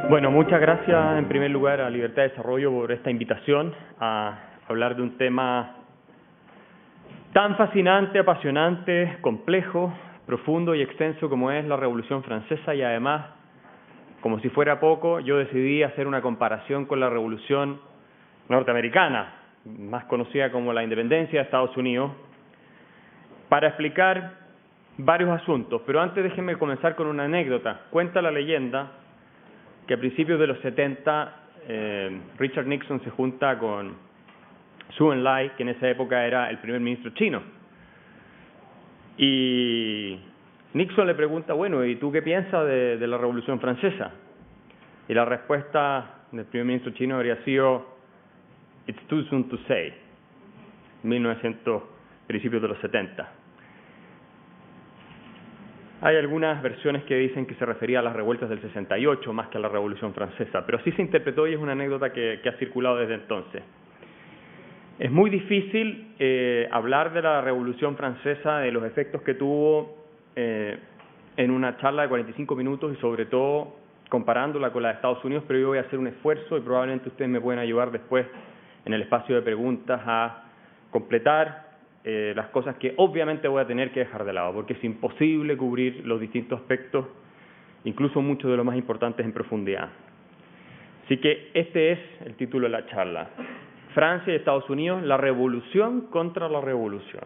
Bueno, muchas gracias en primer lugar a Libertad de Desarrollo por esta invitación a hablar de un tema tan fascinante, apasionante, complejo, profundo y extenso como es la Revolución Francesa, y además, como si fuera poco, yo decidí hacer una comparación con la Revolución norteamericana, más conocida como la Independencia de Estados Unidos, para explicar varios asuntos. Pero antes déjenme comenzar con una anécdota. Cuenta la leyenda que a principios de los 70 Richard Nixon se junta con Zhou Enlai, que en esa época era el primer ministro chino. Y Nixon le pregunta, bueno, ¿y tú qué piensas de la Revolución Francesa? Y la respuesta del primer ministro chino habría sido, "It's too soon to say", 1900, principios de los 70. Hay algunas versiones que dicen que se refería a las revueltas del 68 más que a la Revolución Francesa, pero así se interpretó y es una anécdota que ha circulado desde entonces. Es muy difícil hablar de la Revolución Francesa, de los efectos que tuvo en una charla de 45 minutos y sobre todo comparándola con la de Estados Unidos, pero yo voy a hacer un esfuerzo y probablemente ustedes me pueden ayudar después en el espacio de preguntas a completar las cosas que obviamente voy a tener que dejar de lado, porque es imposible cubrir los distintos aspectos, incluso muchos de los más importantes en profundidad. Así que este es el título de la charla: Francia y Estados Unidos, la revolución contra la revolución.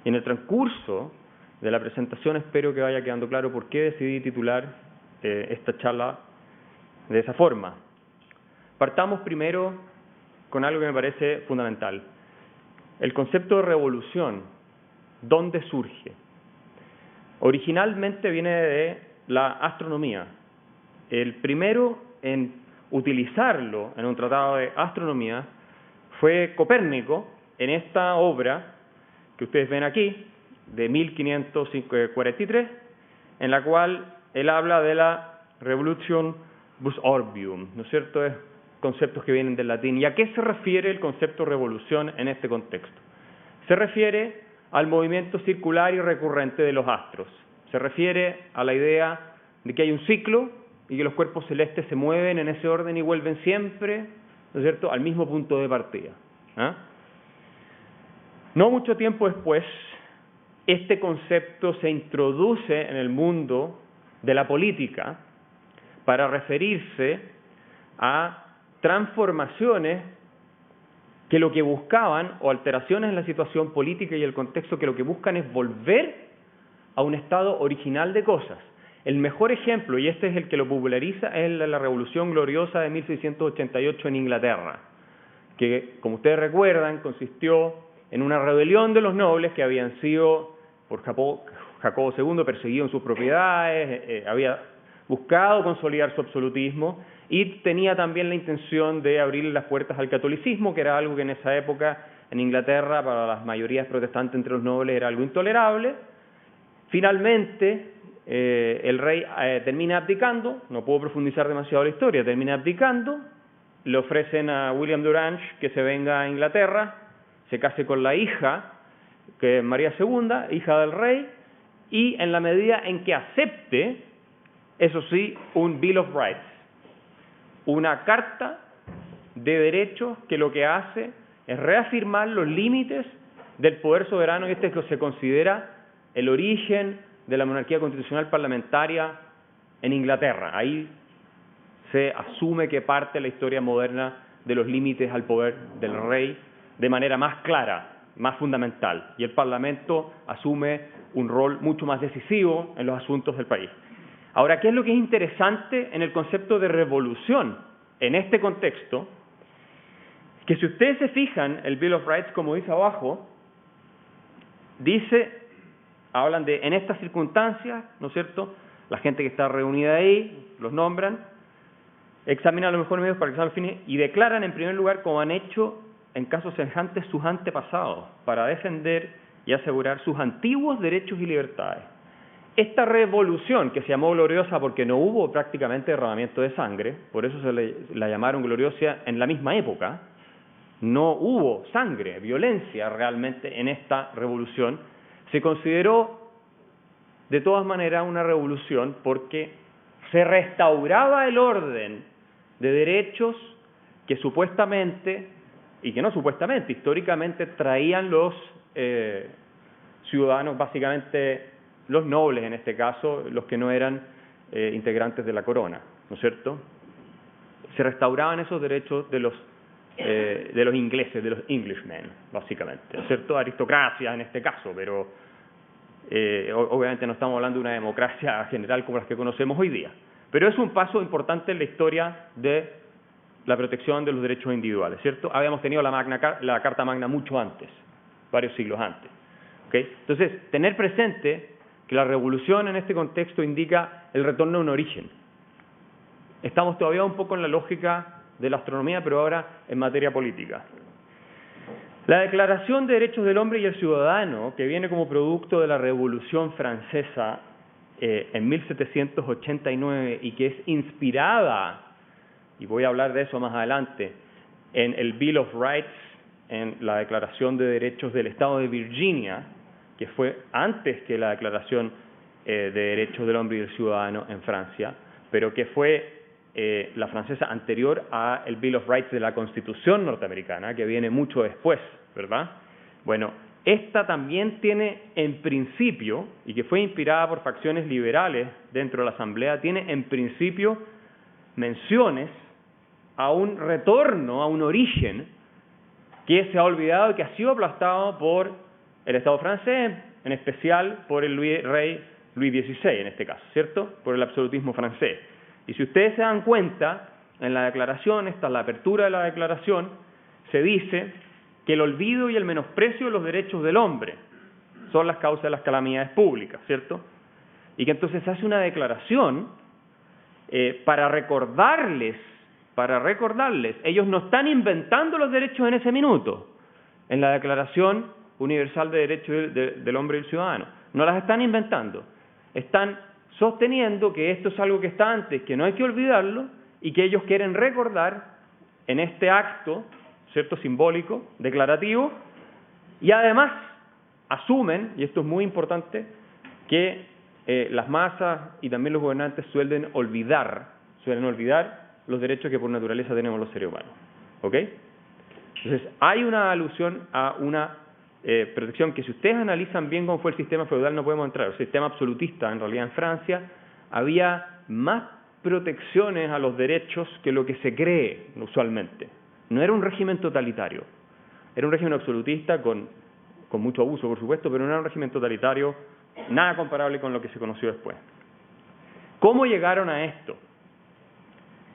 Y en el transcurso de la presentación espero que vaya quedando claro por qué decidí titular esta charla de esa forma. Partamos primero con algo que me parece fundamental. El concepto de revolución, ¿dónde surge? Originalmente viene de la astronomía. El primero en utilizarlo en un tratado de astronomía fue Copérnico, en esta obra que ustedes ven aquí, de 1543, en la cual él habla de la Revolution Bus Orbium, ¿no es cierto? Es conceptos que vienen del latín. ¿Y a qué se refiere el concepto revolución en este contexto? Se refiere al movimiento circular y recurrente de los astros. Se refiere a la idea de que hay un ciclo y que los cuerpos celestes se mueven en ese orden y vuelven siempre, ¿no es cierto?, al mismo punto de partida. No mucho tiempo después, este concepto se introduce en el mundo de la política para referirse a transformaciones que lo que buscaban, o alteraciones en la situación política y el contexto, que lo que buscan es volver a un estado original de cosas. El mejor ejemplo, y este es el que lo populariza, es la Revolución Gloriosa de 1688 en Inglaterra, que, como ustedes recuerdan, consistió en una rebelión de los nobles que habían sido, por Jacobo II, perseguido en sus propiedades, había buscado consolidar su absolutismo y tenía también la intención de abrirle las puertas al catolicismo, que era algo que en esa época en Inglaterra para las mayorías protestantes entre los nobles era algo intolerable. Finalmente el rey termina abdicando, no puedo profundizar demasiado la historia, termina abdicando, le ofrecen a William de Orange que se venga a Inglaterra, se case con la hija, que es María II, hija del rey, y en la medida en que acepte, eso sí, un Bill of Rights, una carta de derechos que lo que hace es reafirmar los límites del poder soberano, y este que se considera el origen de la monarquía constitucional parlamentaria en Inglaterra. Ahí se asume que parte la historia moderna de los límites al poder del rey de manera más clara, más fundamental, y el Parlamento asume un rol mucho más decisivo en los asuntos del país. Ahora, ¿qué es lo que es interesante en el concepto de revolución en este contexto? Que si ustedes se fijan, el Bill of Rights, como dice abajo, dice, hablan de en estas circunstancias, ¿no es cierto?, la gente que está reunida ahí, los nombran, examinan los mejores medios para alcanzar los fines y declaran en primer lugar, como han hecho en casos semejantes sus antepasados, para defender y asegurar sus antiguos derechos y libertades. Esta revolución, que se llamó gloriosa porque no hubo prácticamente derramamiento de sangre, por eso la llamaron gloriosa en la misma época, no hubo sangre, violencia realmente en esta revolución, se consideró de todas maneras una revolución porque se restauraba el orden de derechos que supuestamente, y que no supuestamente, históricamente traían los ciudadanos, básicamente los nobles en este caso, los que no eran integrantes de la corona, ¿no es cierto? Se restauraban esos derechos de los ingleses, de los Englishmen, básicamente, ¿no es cierto? Aristocracia en este caso, pero obviamente no estamos hablando de una democracia general como las que conocemos hoy día. Pero es un paso importante en la historia de la protección de los derechos individuales, ¿cierto? Habíamos tenido la Carta Magna mucho antes, varios siglos antes. ¿Okay? Entonces, tener presente que la revolución en este contexto indica el retorno a un origen. Estamos todavía un poco en la lógica de la astronomía, pero ahora en materia política. La Declaración de Derechos del Hombre y el Ciudadano, que viene como producto de la Revolución Francesa en 1789 y que es inspirada, y voy a hablar de eso más adelante, en el Bill of Rights, en la Declaración de Derechos del Estado de Virginia, que fue antes que la Declaración de Derechos del Hombre y del Ciudadano en Francia, pero que fue la francesa anterior a el Bill of Rights de la Constitución norteamericana, que viene mucho después, ¿verdad? Bueno, esta también tiene en principio, y que fue inspirada por facciones liberales dentro de la Asamblea, tiene en principio menciones a un retorno, a un origen que se ha olvidado y que ha sido aplastado por el Estado francés, en especial por el rey Luis XVI en este caso, ¿cierto? Por el absolutismo francés. Y si ustedes se dan cuenta, en la declaración, esta es la apertura de la declaración, se dice que el olvido y el menosprecio de los derechos del hombre son las causas de las calamidades públicas, ¿cierto? Y que entonces se hace una declaración para recordarles, ellos no están inventando los derechos en ese minuto, en la Declaración Universal de Derechos del Hombre y el Ciudadano, no las están inventando, están sosteniendo que esto es algo que está antes, que no hay que olvidarlo, y que ellos quieren recordar en este acto, ¿cierto?, simbólico, declarativo, y además asumen, y esto es muy importante, que las masas y también los gobernantes suelen olvidar los derechos que por naturaleza tenemos los seres humanos. ¿Ok? Entonces, hay una alusión a una protección que si ustedes analizan bien cómo fue el sistema feudal, no podemos entrar. El sistema absolutista, en realidad en Francia, había más protecciones a los derechos que lo que se cree usualmente. No era un régimen totalitario, era un régimen absolutista con mucho abuso, por supuesto, pero no era un régimen totalitario, nada comparable con lo que se conoció después. ¿Cómo llegaron a esto?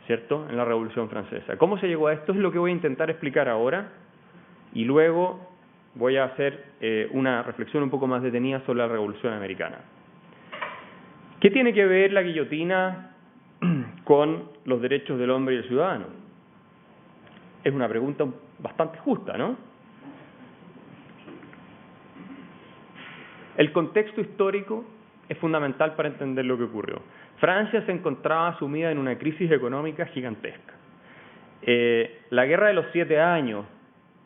¿Cierto? En la Revolución Francesa. ¿Cómo se llegó a esto? Es lo que voy a intentar explicar ahora, y luego voy a hacer una reflexión un poco más detenida sobre la Revolución Americana. ¿Qué tiene que ver la guillotina con los derechos del hombre y el ciudadano? Es una pregunta bastante justa, ¿no? El contexto histórico es fundamental para entender lo que ocurrió. Francia se encontraba sumida en una crisis económica gigantesca. La Guerra de los 7 Años,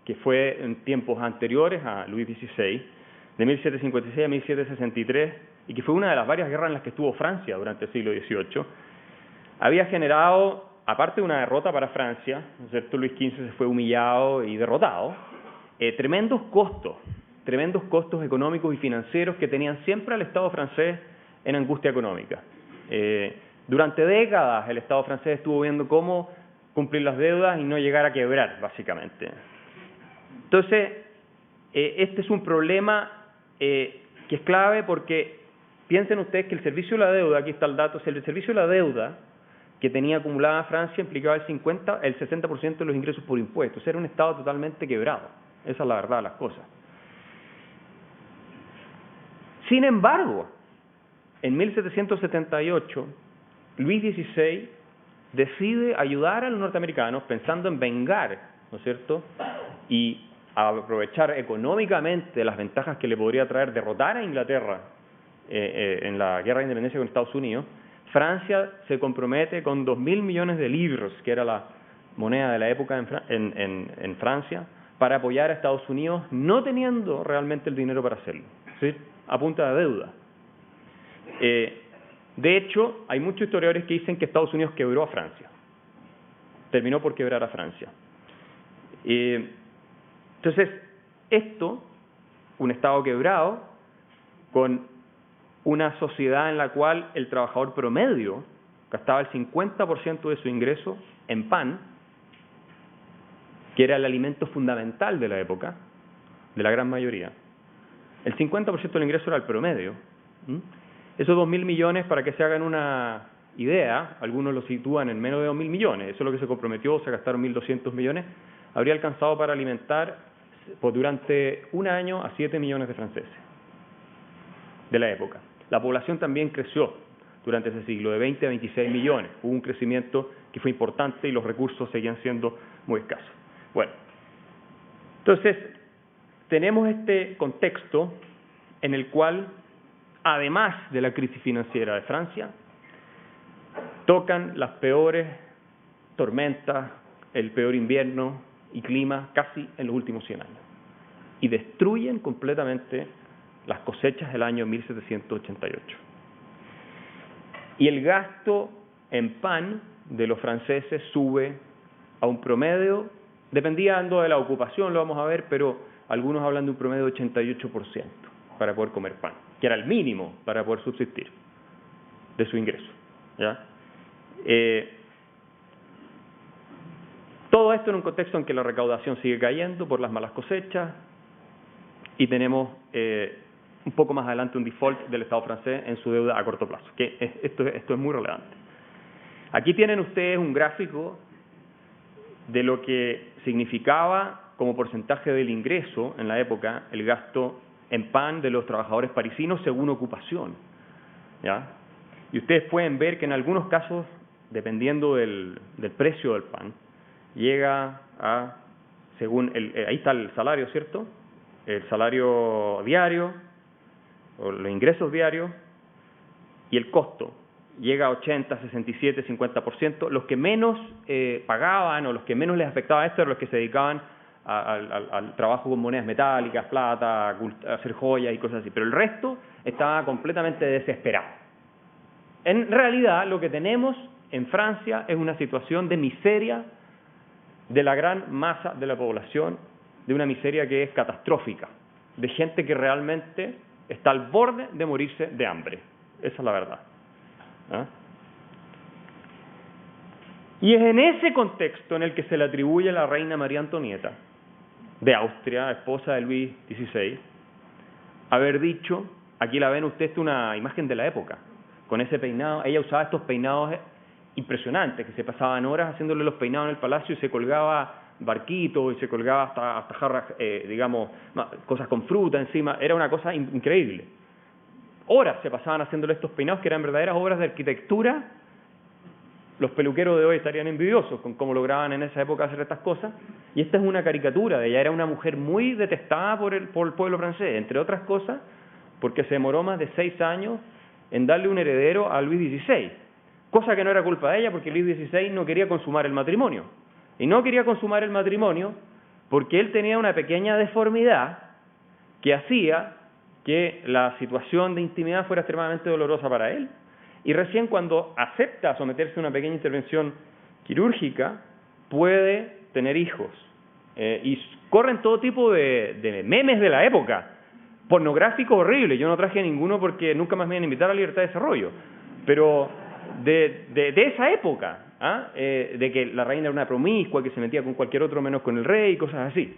que fue en tiempos anteriores a Luis XVI, de 1756 a 1763, y que fue una de las varias guerras en las que estuvo Francia durante el siglo XVIII, había generado, aparte de una derrota para Francia, ¿no es cierto?, Luis XV se fue humillado y derrotado, tremendos costos económicos y financieros que tenían siempre al Estado francés en angustia económica. Durante décadas el Estado francés estuvo viendo cómo cumplir las deudas y no llegar a quebrar, básicamente. Entonces, este es un problema que es clave porque piensen ustedes que el servicio de la deuda, aquí está el dato, el servicio de la deuda que tenía acumulada Francia implicaba el 60% de los ingresos por impuestos. Era un Estado totalmente quebrado. Esa es la verdad de las cosas. Sin embargo, en 1778, Luis XVI decide ayudar a los norteamericanos pensando en vengar, ¿no es cierto?, y aprovechar económicamente las ventajas que le podría traer derrotar a Inglaterra en la guerra de independencia con Estados Unidos. Francia se compromete con 2.000 millones de libras, que era la moneda de la época en Francia, para apoyar a Estados Unidos, no teniendo realmente el dinero para hacerlo, ¿sí?, a punta de deuda. De hecho, hay muchos historiadores que dicen que Estados Unidos quebró a Francia. terminó por quebrar a Francia. Entonces, esto, un Estado quebrado, con una sociedad en la cual el trabajador promedio gastaba el 50% de su ingreso en pan, que era el alimento fundamental de la época, de la gran mayoría. El 50% del ingreso era el promedio. Esos 2.000 millones, para que se hagan una idea, algunos lo sitúan en menos de 2.000 millones, eso es lo que se comprometió, se gastaron 1.200 millones, habría alcanzado para alimentar durante un año a 7 millones de franceses de la época. La población también creció durante ese siglo, de 20 a 26 millones. Hubo un crecimiento que fue importante y los recursos seguían siendo muy escasos. Bueno, entonces tenemos este contexto en el cual, además de la crisis financiera de Francia, tocan las peores tormentas, el peor invierno y clima casi en los últimos 100 años. Y destruyen completamente las cosechas del año 1788. Y el gasto en pan de los franceses sube a un promedio, dependiendo de la ocupación, lo vamos a ver, pero algunos hablan de un promedio de 88% para poder comer pan, que era el mínimo para poder subsistir de su ingreso, ¿ya? Todo esto en un contexto en que la recaudación sigue cayendo por las malas cosechas y tenemos un poco más adelante un default del Estado francés en su deuda a corto plazo, que esto es muy relevante. Aquí tienen ustedes un gráfico de lo que significaba como porcentaje del ingreso en la época el gasto en pan de los trabajadores parisinos según ocupación, ¿ya? Y ustedes pueden ver que en algunos casos, dependiendo del precio del pan, llega a, según ahí está el salario, ¿cierto? El salario diario, o los ingresos diarios, y el costo llega a 80, 67, 50%. Los que menos pagaban o los que menos les afectaba esto eran los que se dedicaban al trabajo con monedas metálicas, plata, hacer joyas y cosas así. Pero el resto estaba completamente desesperado. En realidad, lo que tenemos en Francia es una situación de miseria de la gran masa de la población, de una miseria que es catastrófica, de gente que realmente está al borde de morirse de hambre. Esa es la verdad. ¿Ah? Y es en ese contexto en el que se le atribuye a la reina María Antonieta, de Austria, esposa de Luis XVI, haber dicho, aquí la ven ustedes, una imagen de la época, con ese peinado. Ella usaba estos peinados impresionantes, que se pasaban horas haciéndole los peinados en el palacio y se colgaba barquitos y se colgaba hasta jarras, digamos, cosas con fruta encima. Era una cosa increíble. Horas se pasaban haciéndole estos peinados que eran verdaderas obras de arquitectura. Los peluqueros de hoy estarían envidiosos con cómo lograban en esa época hacer estas cosas. Y esta es una caricatura de ella. Era una mujer muy detestada por el pueblo francés, entre otras cosas, porque se demoró más de 6 años en darle un heredero a Luis XVI. Cosa que no era culpa de ella, porque Luis XVI no quería consumar el matrimonio. Y no quería consumar el matrimonio porque él tenía una pequeña deformidad que hacía que la situación de intimidad fuera extremadamente dolorosa para él. Y recién cuando acepta someterse a una pequeña intervención quirúrgica, puede tener hijos. Y corren todo tipo de memes de la época, pornográficos horribles. Yo no traje ninguno porque nunca más me iban a invitar a Libertad de Desarrollo. Pero de esa época, de que la reina era una promiscua, que se metía con cualquier otro menos con el rey, cosas así.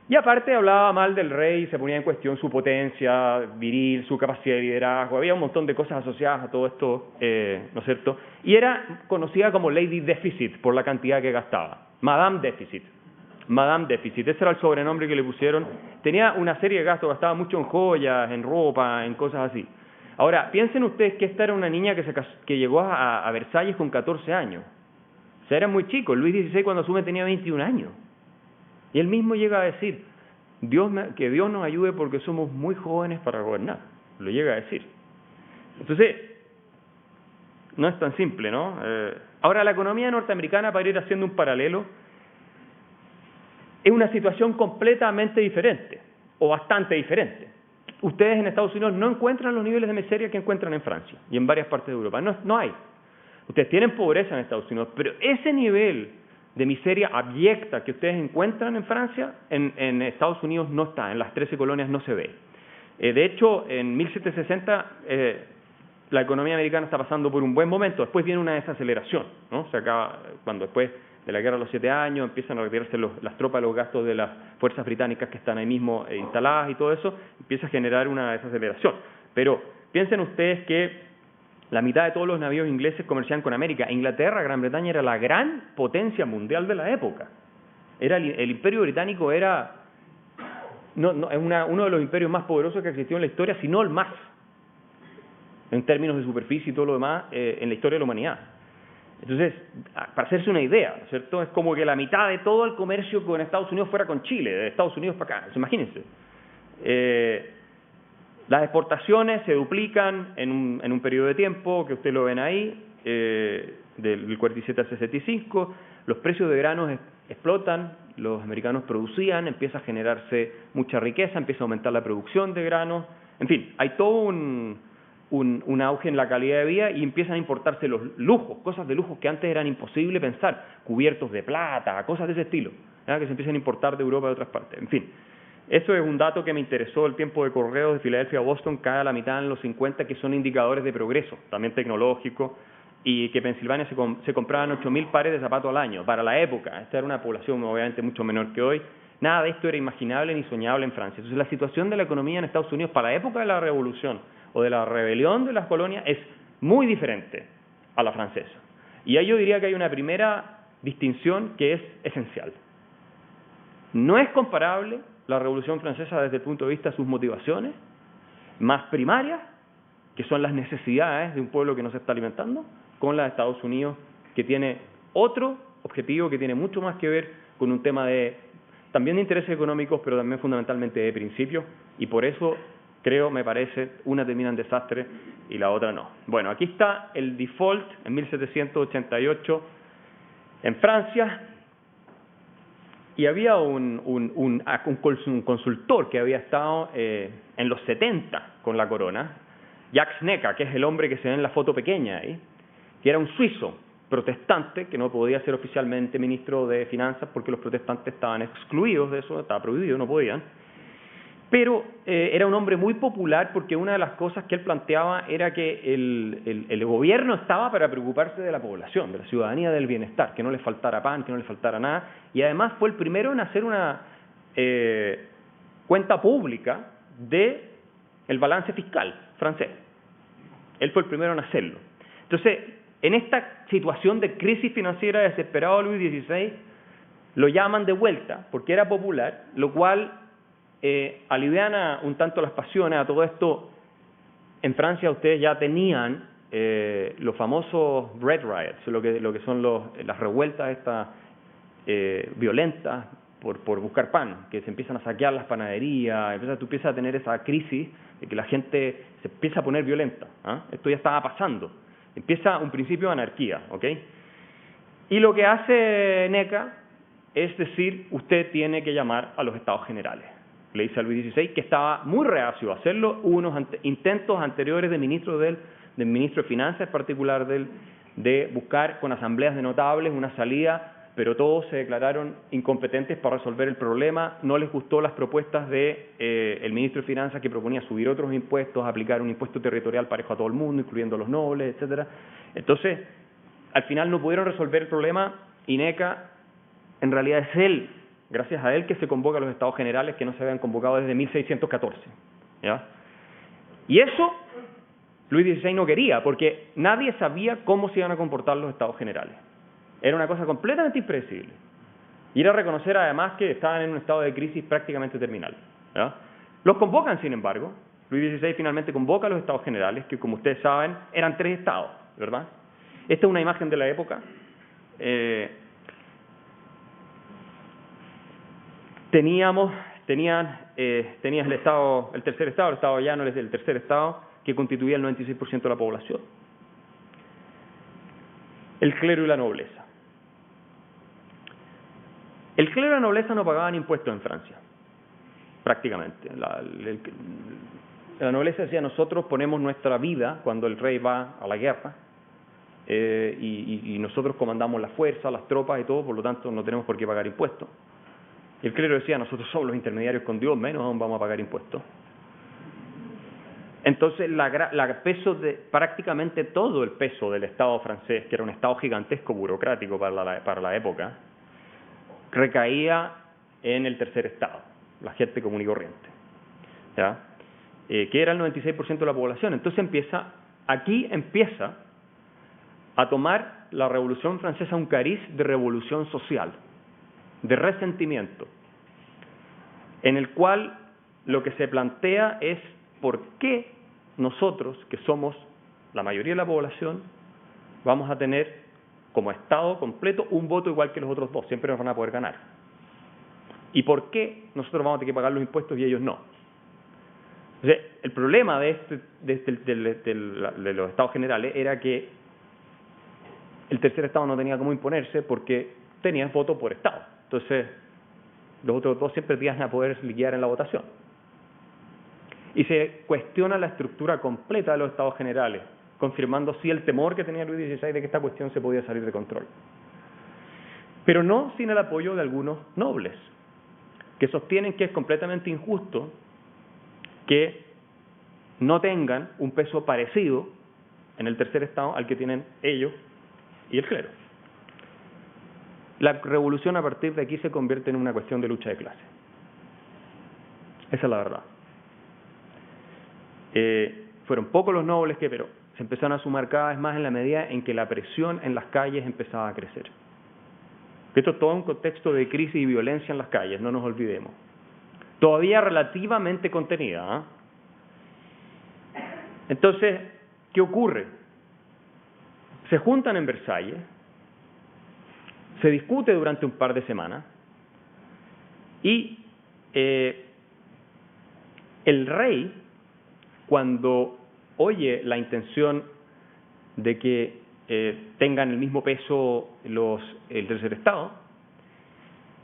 Y aparte hablaba mal del rey y se ponía en cuestión su potencia viril, su capacidad de liderazgo. Había un montón de cosas asociadas a todo esto, ¿no es cierto? Y era conocida como Lady Deficit por la cantidad que gastaba. Madame Deficit. Madame Deficit, ese era el sobrenombre que le pusieron. Tenía una serie de gastos, gastaba mucho en joyas, en ropa, en cosas así. Ahora, piensen ustedes que esta era una niña que llegó a Versalles con 14 años. O sea, era muy chico. Luis XVI cuando asume tenía 21 años. Y él mismo llega a decir, que Dios nos ayude porque somos muy jóvenes para gobernar. Lo llega a decir. Entonces, no es tan simple, ¿no? Ahora, la economía norteamericana, para ir haciendo un paralelo, es una situación completamente diferente, o bastante diferente. Ustedes en Estados Unidos no encuentran los niveles de miseria que encuentran en Francia y en varias partes de Europa. No hay. Ustedes tienen pobreza en Estados Unidos, pero ese nivel de miseria abyecta que ustedes encuentran en Francia, en Estados Unidos no está, en las 13 colonias no se ve. De hecho, en 1760 la economía americana está pasando por un buen momento, después viene una desaceleración, ¿no? Se acaba, cuando después de la Guerra de los 7 años empiezan a retirarse las tropas de los gastos de las fuerzas británicas que están ahí mismo instaladas y todo eso, empieza a generar una desaceleración. Pero piensen ustedes que la mitad de todos los navíos ingleses comerciaban con América. Inglaterra, Gran Bretaña era la gran potencia mundial de la época. El Imperio Británico era uno de los imperios más poderosos que existió en la historia, si no el más, en términos de superficie y todo lo demás, en la historia de la humanidad. Entonces, para hacerse una idea, ¿no es cierto? Es como que la mitad de todo el comercio con Estados Unidos fuera con Chile, de Estados Unidos para acá. Imagínense. Las exportaciones se duplican en un periodo de tiempo, que ustedes lo ven ahí, del 47 al 65, los precios de granos explotan, los americanos producían, empieza a generarse mucha riqueza, empieza a aumentar la producción de granos, en fin, hay todo un auge en la calidad de vida y empiezan a importarse los lujos, cosas de lujos que antes eran imposible pensar, cubiertos de plata, cosas de ese estilo, ¿verdad? Que se empiezan a importar de Europa y de otras partes, en fin. Eso es un dato que me interesó, el tiempo de correos de Filadelfia a Boston cae a la mitad en los 50, que son indicadores de progreso, también tecnológico, y que Pensilvania se compraban 8.000 pares de zapatos al año. Para la época, esta era una población obviamente mucho menor que hoy, nada de esto era imaginable ni soñable en Francia. Entonces la situación de la economía en Estados Unidos para la época de la Revolución o de la rebelión de las colonias es muy diferente a la francesa. Y ahí yo diría que hay una primera distinción que es esencial. No es comparable la Revolución Francesa desde el punto de vista de sus motivaciones más primarias, que son las necesidades de un pueblo que no se está alimentando, con la de Estados Unidos, que tiene otro objetivo que tiene mucho más que ver con un tema también de intereses económicos, pero también fundamentalmente de principios, y por eso creo, me parece, una termina en desastre y la otra no. Bueno, aquí está el default en 1788 en Francia. Y había un consultor que había estado en los 70 con la corona, Jacques Necker, que es el hombre que se ve en la foto pequeña ahí, que era un suizo protestante que no podía ser oficialmente ministro de Finanzas porque los protestantes estaban excluidos de eso, estaba prohibido, no podían. Pero era un hombre muy popular porque una de las cosas que él planteaba era que el gobierno estaba para preocuparse de la población, de la ciudadanía, del bienestar, que no les faltara pan, que no les faltara nada, y además fue el primero en hacer una cuenta pública del balance fiscal francés. Él fue el primero en hacerlo. Entonces, en esta situación de crisis financiera desesperado, Luis XVI lo llaman de vuelta porque era popular, lo cual aliviana un tanto las pasiones. A todo esto, en Francia ustedes ya tenían los famosos Bread Riots, lo que son las revueltas estas violentas por buscar pan, que se empiezan a saquear las panaderías, entonces tú empiezas a tener esa crisis de que la gente se empieza a poner violenta. Esto ya estaba pasando, empieza un principio de anarquía, ¿ok? Y lo que hace Necker es decir, usted tiene que llamar a los estados generales. Le dice a Luis XVI que estaba muy reacio a hacerlo, hubo unos intentos anteriores del ministro de Finanzas, en particular de buscar con asambleas de notables una salida, pero todos se declararon incompetentes para resolver el problema, no les gustó las propuestas el ministro de Finanzas que proponía subir otros impuestos, aplicar un impuesto territorial parejo a todo el mundo, incluyendo a los nobles, etcétera. Entonces, al final no pudieron resolver el problema y Necker, en realidad es él, gracias a él, que se convoca a los estados generales que no se habían convocado desde 1614. ¿Ya? Y eso Luis XVI no quería, porque nadie sabía cómo se iban a comportar los estados generales. Era una cosa completamente impredecible. Y era reconocer además que estaban en un estado de crisis prácticamente terminal. ¿Ya? Los convocan, sin embargo. Luis XVI finalmente convoca a los estados generales, que como ustedes saben, eran 3 estados, ¿verdad? Esta es una imagen de la época. Tenías el tercer estado, el estado llano es el tercer estado, que constituía el 96% de la población. El clero y la nobleza. El clero y la nobleza no pagaban impuestos en Francia, prácticamente. La nobleza decía, nosotros ponemos nuestra vida cuando el rey va a la guerra, y nosotros comandamos la fuerza, las tropas y todo, por lo tanto no tenemos por qué pagar impuestos. Y el clero decía, nosotros somos los intermediarios con Dios, menos aún vamos a pagar impuestos. Entonces, peso de prácticamente todo el peso del Estado francés, que era un Estado gigantesco burocrático para la época, recaía en el tercer Estado, la gente común y corriente, ¿ya? Que era el 96% de la población. Entonces aquí empieza a tomar la Revolución Francesa un cariz de revolución social, de resentimiento, en el cual lo que se plantea es por qué nosotros, que somos la mayoría de la población, vamos a tener como Estado completo un voto igual que los otros dos, siempre nos van a poder ganar. ¿Y por qué nosotros vamos a tener que pagar los impuestos y ellos no? Entonces, el problema de los estados generales era que el tercer estado no tenía cómo imponerse porque tenía voto por estado. Entonces, los otros dos siempre iban a poder liquidar en la votación. Y se cuestiona la estructura completa de los estados generales, confirmando así el temor que tenía Luis XVI de que esta cuestión se podía salir de control. Pero no sin el apoyo de algunos nobles, que sostienen que es completamente injusto que no tengan un peso parecido en el tercer estado al que tienen ellos y el clero. La revolución a partir de aquí se convierte en una cuestión de lucha de clase. Esa es la verdad. Fueron pocos los nobles pero se empezaron a sumar cada vez más en la medida en que la presión en las calles empezaba a crecer. Esto es todo un contexto de crisis y violencia en las calles, no nos olvidemos. Todavía relativamente contenida, ¿eh? Entonces, ¿qué ocurre? Se juntan en Versalles, se discute durante un par de semanas y el rey, cuando oye la intención de que tengan el mismo peso el tercer estado,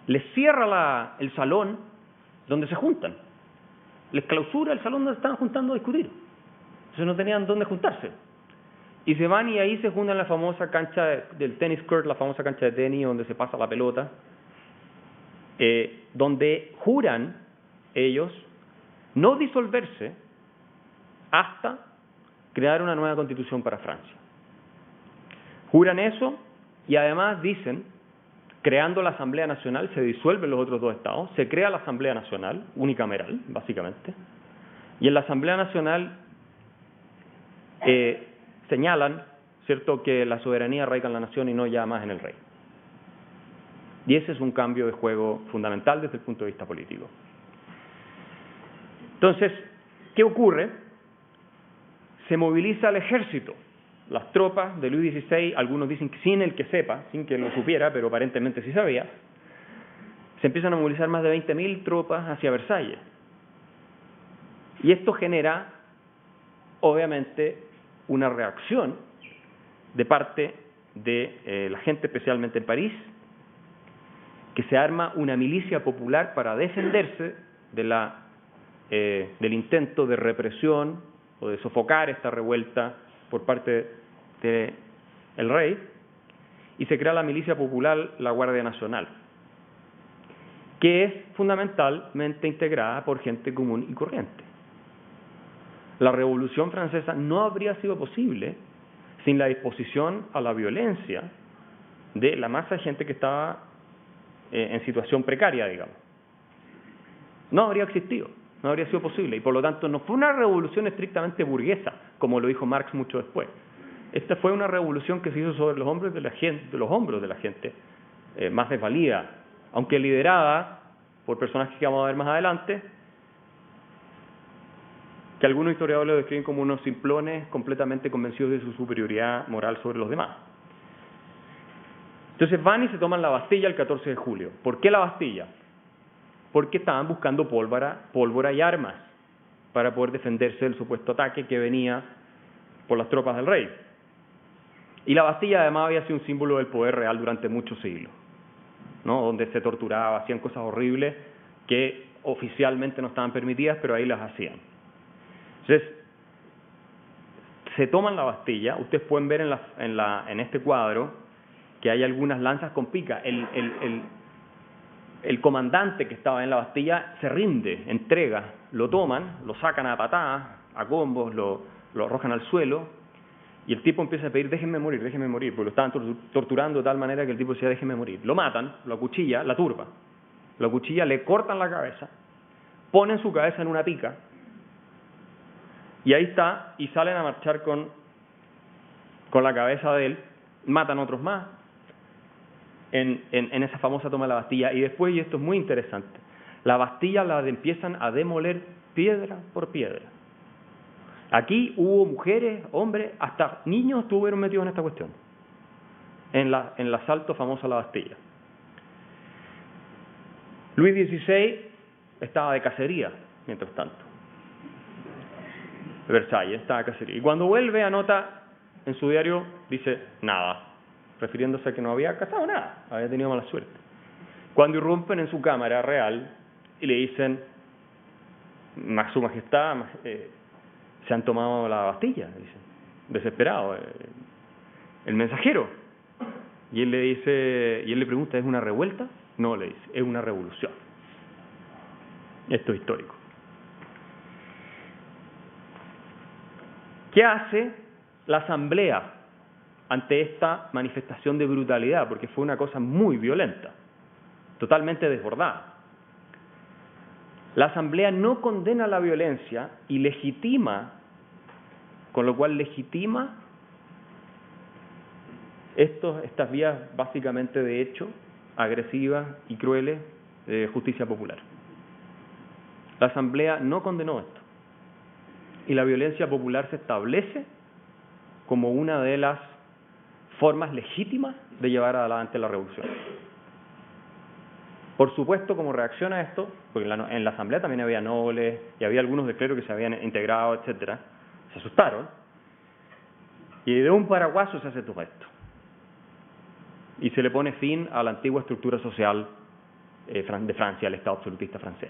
les cierra el salón donde se juntan, les clausura el salón donde estaban juntando a discutir. Entonces no tenían dónde juntarse. Y se van y ahí se juntan en la famosa cancha del tennis court, la famosa cancha de tenis donde se pasa la pelota, donde juran ellos no disolverse hasta crear una nueva constitución para Francia. Juran eso y además dicen, creando la Asamblea Nacional, se disuelven los otros dos estados, se crea la Asamblea Nacional, unicameral, básicamente, y en la Asamblea Nacional señalan, ¿cierto?, que la soberanía radica en la nación y no ya más en el rey. Y ese es un cambio de juego fundamental desde el punto de vista político. Entonces, ¿qué ocurre? Se moviliza el ejército, las tropas de Luis XVI, algunos dicen que sin el que sepa, sin que lo supiera, pero aparentemente sí sabía, se empiezan a movilizar más de 20.000 tropas hacia Versalles. Y esto genera, obviamente, una reacción de parte de la gente, especialmente en París, que se arma una milicia popular para defenderse del intento de represión o de sofocar esta revuelta por parte del rey, y se crea la milicia popular, la Guardia Nacional, que es fundamentalmente integrada por gente común y corriente. La Revolución Francesa no habría sido posible sin la disposición a la violencia de la masa de gente que estaba en situación precaria, digamos. No habría existido, no habría sido posible, y por lo tanto no fue una revolución estrictamente burguesa, como lo dijo Marx mucho después. Esta fue una revolución que se hizo sobre los hombros de la gente, más desvalida, aunque liderada por personajes que vamos a ver más adelante, que algunos historiadores lo describen como unos simplones completamente convencidos de su superioridad moral sobre los demás. Entonces van y se toman la Bastilla el 14 de julio. ¿Por qué la Bastilla? Porque estaban buscando pólvora y armas para poder defenderse del supuesto ataque que venía por las tropas del rey. Y la Bastilla además había sido un símbolo del poder real durante muchos siglos, ¿no? Donde se torturaba, hacían cosas horribles que oficialmente no estaban permitidas, pero ahí las hacían. Entonces, se toman la Bastilla. Ustedes pueden ver en este cuadro que hay algunas lanzas con pica. El comandante que estaba en la Bastilla se rinde, entrega, lo toman, lo sacan a patadas, a combos, lo arrojan al suelo, y el tipo empieza a pedir, déjenme morir, porque lo estaban torturando de tal manera que el tipo decía, déjenme morir. Lo matan, lo acuchilla, la turba, lo acuchilla, le cortan la cabeza, ponen su cabeza en una pica, y ahí está, y salen a marchar con la cabeza de él, matan otros más, en esa famosa toma de la Bastilla. Y después, y esto es muy interesante, la Bastilla la empiezan a demoler piedra por piedra. Aquí hubo mujeres, hombres, hasta niños estuvieron metidos en esta cuestión, en el asalto famoso a la Bastilla. Luis XVI estaba de cacería, mientras tanto. Versalles estaba de cacería. Y cuando vuelve, anota en su diario, dice, nada, refiriéndose a que no había cazado nada, había tenido mala suerte. Cuando irrumpen en su cámara real y le dicen, Su Majestad, se han tomado la Bastilla, dicen, desesperado, el mensajero. Y él le pregunta, ¿es una revuelta? No, le dice, es una revolución. Esto es histórico. ¿Qué hace la Asamblea ante esta manifestación de brutalidad? Porque fue una cosa muy violenta, totalmente desbordada. La Asamblea no condena la violencia y legitima, con lo cual legitima estas vías básicamente de hecho agresivas y crueles de justicia popular. La Asamblea no condenó esto. Y la violencia popular se establece como una de las formas legítimas de llevar adelante la revolución. Por supuesto, como reacción a esto, porque en la Asamblea también había nobles y había algunos del clero que se habían integrado, etcétera, se asustaron, y de un paraguaso se hace todo esto. Y se le pone fin a la antigua estructura social de Francia, el Estado absolutista francés.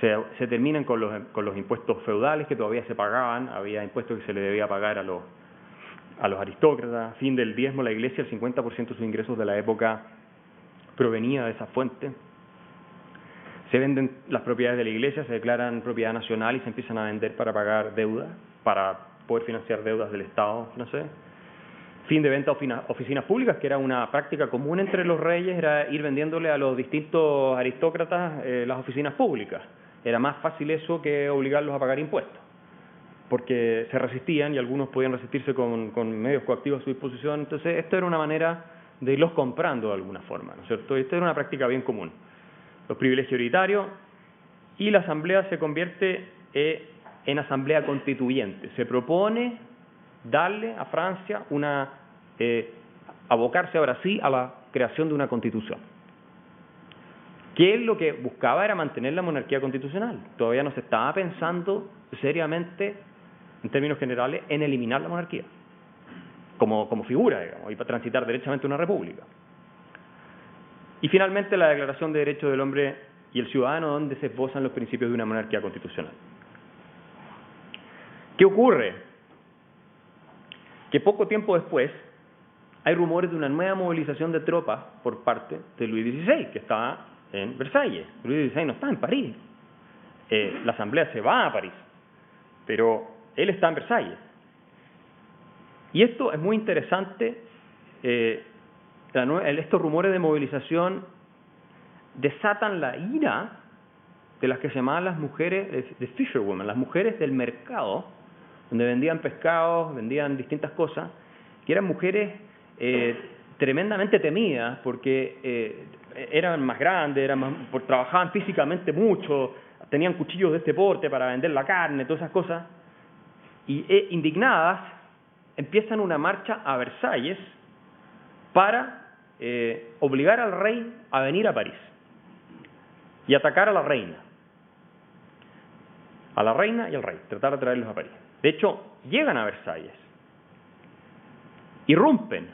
Se terminan con los impuestos feudales que todavía se pagaban, había impuestos que se le debía pagar a los aristócratas, fin del diezmo. La Iglesia, el 50% de sus ingresos de la época provenía de esa fuente. Se venden las propiedades de la Iglesia, se declaran propiedad nacional y se empiezan a vender para pagar deudas, para poder financiar deudas del Estado francés. Fin de venta a oficinas públicas, que era una práctica común entre los reyes, era ir vendiéndole a los distintos aristócratas las oficinas públicas. Era más fácil eso que obligarlos a pagar impuestos, porque se resistían y algunos podían resistirse con medios coactivos a su disposición. Entonces, esto era una manera de irlos comprando de alguna forma, ¿no es cierto? Esto era una práctica bien común. Los privilegios hereditarios, y la Asamblea se convierte en Asamblea Constituyente. Se propone darle a Francia abocarse ahora sí a la creación de una constitución. Que lo que buscaba era mantener la monarquía constitucional. Todavía no se estaba pensando seriamente, en términos generales, en eliminar la monarquía como figura, digamos, y para transitar derechamente una república. Y finalmente la Declaración de Derechos del Hombre y el Ciudadano, donde se esbozan los principios de una monarquía constitucional. ¿Qué ocurre? Que poco tiempo después hay rumores de una nueva movilización de tropas por parte de Luis XVI, que estaba en Versalles. Luis XVI no está en París. La Asamblea se va a París, pero él está en Versalles. Y esto es muy interesante. Estos rumores de movilización desatan la ira de las que se llamaban las mujeres de fisherwomen, las mujeres del mercado, donde vendían pescados, vendían distintas cosas, que eran mujeres tremendamente temidas porque eran más grandes, trabajaban físicamente mucho, tenían cuchillos de este porte para vender la carne, todas esas cosas, y indignadas empiezan una marcha a Versalles para obligar al rey a venir a París y atacar a la reina y al rey, tratar de traerlos a París. De hecho, llegan a Versalles, irrumpen,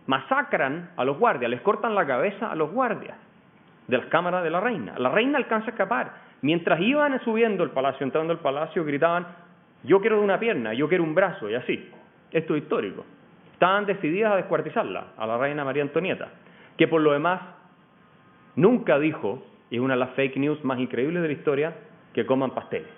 masacran a los guardias, les cortan la cabeza a los guardias de las cámaras de la reina. La reina alcanza a escapar. Mientras iban subiendo el palacio, entrando al palacio, gritaban: yo quiero una pierna, yo quiero un brazo, y así. Esto es histórico. Estaban decididas a descuartizarla, a la reina María Antonieta, que por lo demás nunca dijo, y es una de las fake news más increíbles de la historia, que coman pasteles.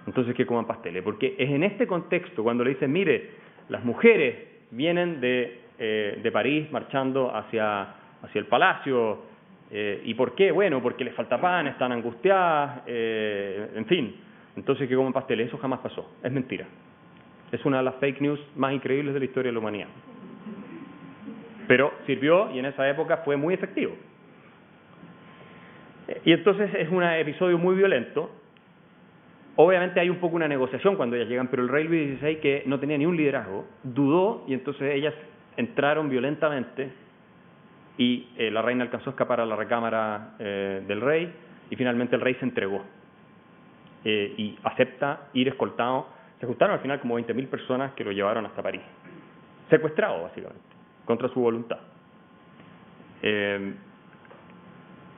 Entonces, que coman pasteles, porque es en este contexto cuando le dicen, mire, las mujeres vienen de París marchando hacia el palacio, ¿y por qué? Bueno, porque les falta pan, están angustiadas, en fin, entonces que coman pasteles. Eso jamás pasó, es mentira. Es una de las fake news más increíbles de la historia de la humanidad. Pero sirvió y en esa época fue muy efectivo. Y entonces es un episodio muy violento. Obviamente hay un poco una negociación cuando ellas llegan, pero el rey Luis XVI, que no tenía ni un liderazgo, dudó y entonces ellas entraron violentamente y la reina alcanzó a escapar a la recámara del rey y finalmente el rey se entregó y acepta ir escoltado. Se juntaron al final como 20.000 personas que lo llevaron hasta París. Secuestrado, básicamente, contra su voluntad. En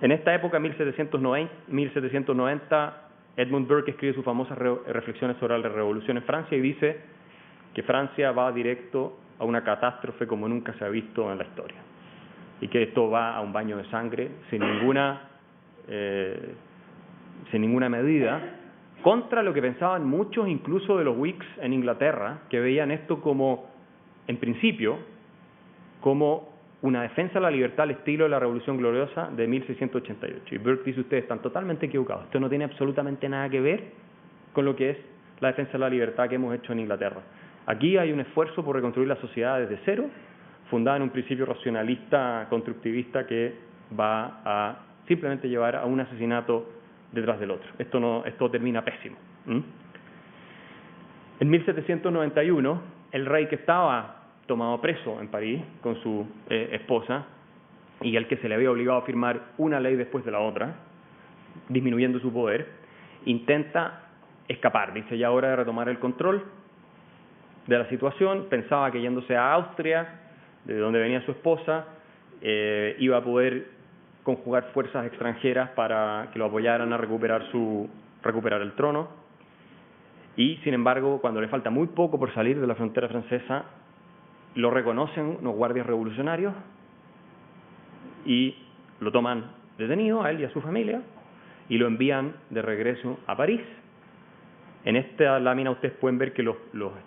esta época, 1790, Edmund Burke escribe sus famosas reflexiones sobre la revolución en Francia y dice que Francia va directo a una catástrofe como nunca se ha visto en la historia. Y que esto va a un baño de sangre sin ninguna medida, contra lo que pensaban muchos, incluso de los Whigs en Inglaterra, que veían esto como, en principio, como una defensa de la libertad al estilo de la Revolución Gloriosa de 1688. Y Burke dice, ustedes están totalmente equivocados. Esto no tiene absolutamente nada que ver con lo que es la defensa de la libertad que hemos hecho en Inglaterra. Aquí hay un esfuerzo por reconstruir la sociedad desde cero, fundada en un principio racionalista, constructivista, que va a simplemente llevar a un asesinato detrás del otro. Esto termina pésimo. En 1791, el rey, que estaba tomado preso en París con su esposa y al que se le había obligado a firmar una ley después de la otra, disminuyendo su poder, intenta escapar. Dice, ya hora de retomar el control de la situación. Pensaba que yéndose a Austria, de donde venía su esposa, iba a poder conjugar fuerzas extranjeras para que lo apoyaran a recuperar el trono. Y, sin embargo, cuando le falta muy poco por salir de la frontera francesa, lo reconocen unos guardias revolucionarios y lo toman detenido a él y a su familia y lo envían de regreso a París. En esta lámina ustedes pueden ver que los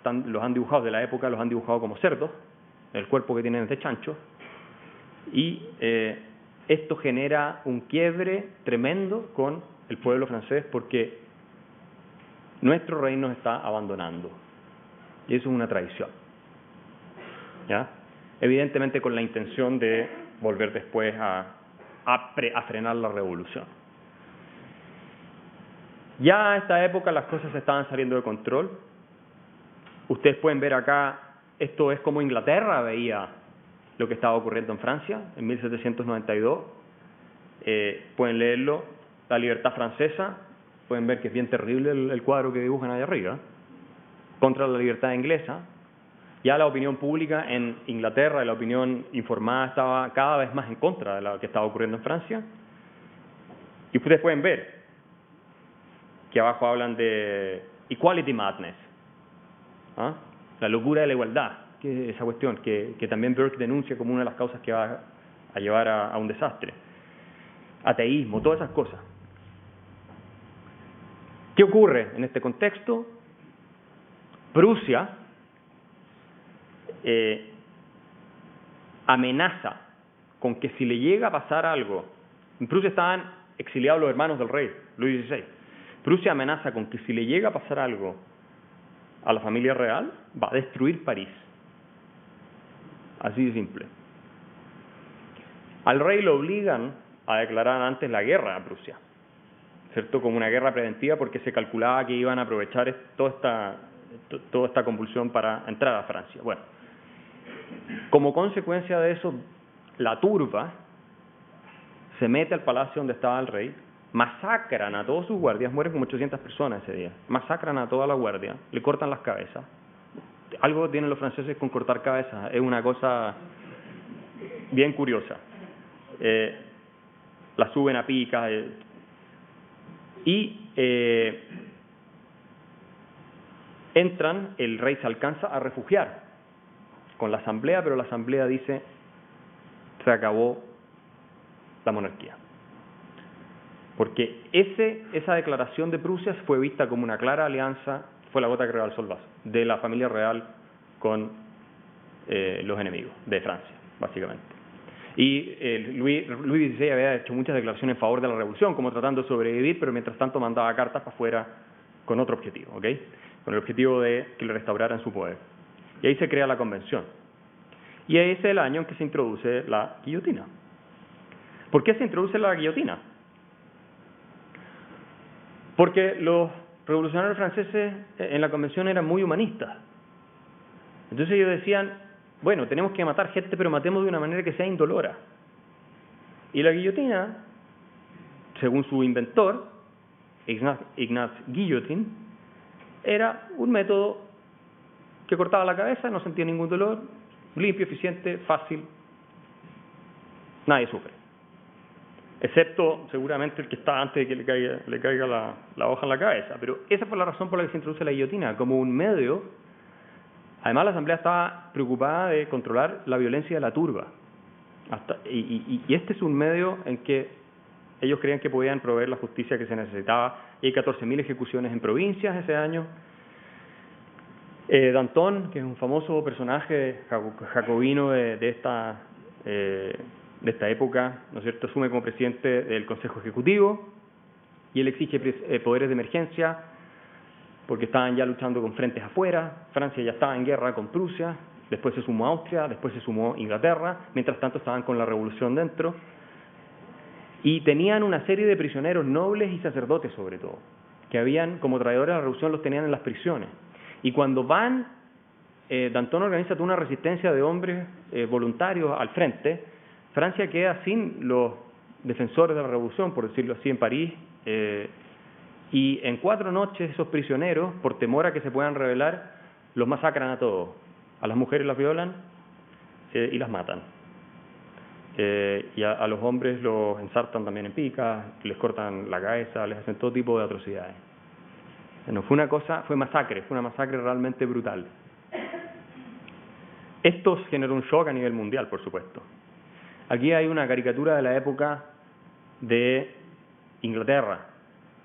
han dibujado de la época, los han dibujado como cerdos, el cuerpo que tienen es de chancho, y esto genera un quiebre tremendo con el pueblo francés porque nuestro rey nos está abandonando. Y eso es una traición. ¿Ya? Evidentemente con la intención de volver después a frenar la revolución. Ya a esta época las cosas estaban saliendo de control. Ustedes pueden ver acá, esto es como Inglaterra veía lo que estaba ocurriendo en Francia en 1792. Pueden leerlo, La libertad francesa. Pueden ver que es bien terrible el cuadro que dibujan ahí arriba. Contra la libertad inglesa. Ya la opinión pública en Inglaterra, la opinión informada, estaba cada vez más en contra de lo que estaba ocurriendo en Francia. Y ustedes pueden ver que abajo hablan de equality madness, ¿ah? La locura de la igualdad, que es esa cuestión que también Burke denuncia como una de las causas que va a llevar a un desastre. Ateísmo, todas esas cosas. ¿Qué ocurre en este contexto? Prusia amenaza con que si le llega a pasar algo, en Prusia estaban exiliados los hermanos del rey, Luis XVI. Prusia amenaza con que si le llega a pasar algo a la familia real, va a destruir París. Así de simple. Al rey lo obligan a declarar antes la guerra a Prusia, ¿cierto? Como una guerra preventiva, porque se calculaba que iban a aprovechar toda esta convulsión para entrar a Francia. Bueno, como consecuencia de eso, la turba se mete al palacio donde estaba el rey, masacran a todos sus guardias, mueren como 800 personas ese día, masacran a toda la guardia, le cortan las cabezas. Algo tienen los franceses con cortar cabezas, es una cosa bien curiosa. La suben a picas entran, el rey se alcanza a refugiar con la asamblea, pero la asamblea dice, se acabó la monarquía. Porque esa declaración de Prusia fue vista como una clara alianza, fue la gota que rebalsó el vaso, de la familia real con los enemigos de Francia, básicamente. Y Luis XVI había hecho muchas declaraciones en favor de la revolución, como tratando de sobrevivir, pero mientras tanto mandaba cartas para afuera con otro objetivo, ¿ok? Con el objetivo de que le restauraran su poder. Y ahí se crea la convención. Y ese es el año en que se introduce la guillotina. ¿Por qué se introduce la guillotina? Porque los revolucionarios franceses en la convención eran muy humanistas. Entonces ellos decían, bueno, tenemos que matar gente, pero matemos de una manera que sea indolora. Y la guillotina, según su inventor, Ignaz Guillotin, era un método que cortaba la cabeza, no sentía ningún dolor, limpio, eficiente, fácil, nadie sufre. Excepto seguramente el que está antes de que le caiga la hoja en la cabeza. Pero esa fue la razón por la que se introduce la guillotina, como un medio. Además, la Asamblea estaba preocupada de controlar la violencia de la turba. Y este es un medio en que ellos creían que podían proveer la justicia que se necesitaba. Y hay 14.000 ejecuciones en provincias ese año. Danton, que es un famoso personaje jacobino de esta época, ¿no es cierto?, asume como presidente del Consejo Ejecutivo y él exige poderes de emergencia porque estaban ya luchando con frentes afuera. Francia ya estaba en guerra con Prusia, después se sumó Austria, después se sumó Inglaterra, mientras tanto estaban con la revolución dentro y tenían una serie de prisioneros nobles y sacerdotes sobre todo, que habían, como traidores de la revolución, los tenían en las prisiones. Y cuando van, Danton organiza toda una resistencia de hombres voluntarios al frente. Francia queda sin los defensores de la revolución, por decirlo así, en París, y en 4 noches esos prisioneros, por temor a que se puedan rebelar, los masacran a todos. A las mujeres las violan y las matan. Y a los hombres los ensartan también en picas, les cortan la cabeza, les hacen todo tipo de atrocidades. Bueno, fue una masacre realmente brutal. Esto generó un shock a nivel mundial, por supuesto. Aquí hay una caricatura de la época de Inglaterra,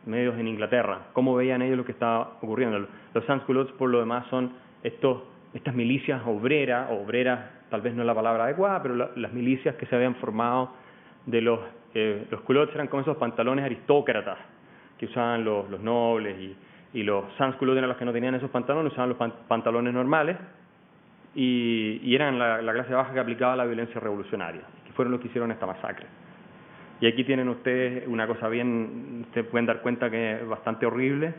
medios en Inglaterra, cómo veían ellos lo que estaba ocurriendo. Los sans-culottes, por lo demás, son estas milicias obreras tal vez no es la palabra adecuada, pero las milicias que se habían formado de los culottes eran como esos pantalones aristócratas que usaban los nobles y los sans-culottes eran los que no tenían esos pantalones, usaban los pantalones normales y eran la clase baja que aplicaba la violencia revolucionaria, que fueron los que hicieron esta masacre. Y aquí tienen ustedes una cosa ustedes pueden dar cuenta que es bastante horrible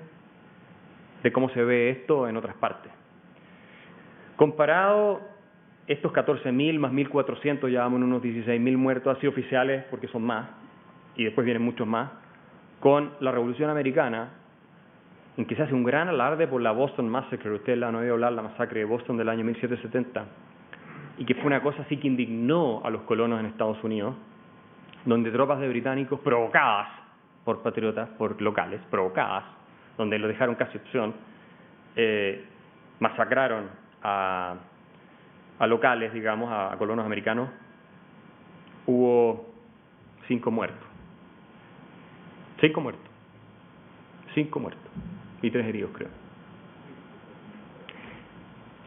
de cómo se ve esto en otras partes. Comparado estos 14.000 más 1.400, ya vamos en unos 16.000 muertos así oficiales, porque son más, y después vienen muchos más, con la Revolución Americana, en que se hace un gran alarde por la Boston Massacre. Ustedes la han oído hablar, la masacre de Boston del año 1770, y que fue una cosa así que indignó a los colonos en Estados Unidos, donde tropas de británicos provocadas por patriotas, por locales, provocadas, donde lo dejaron casi opción, masacraron a locales, digamos, a colonos americanos. Hubo 5 muertos. 5 muertos. 5 muertos. Y 3 heridos, creo.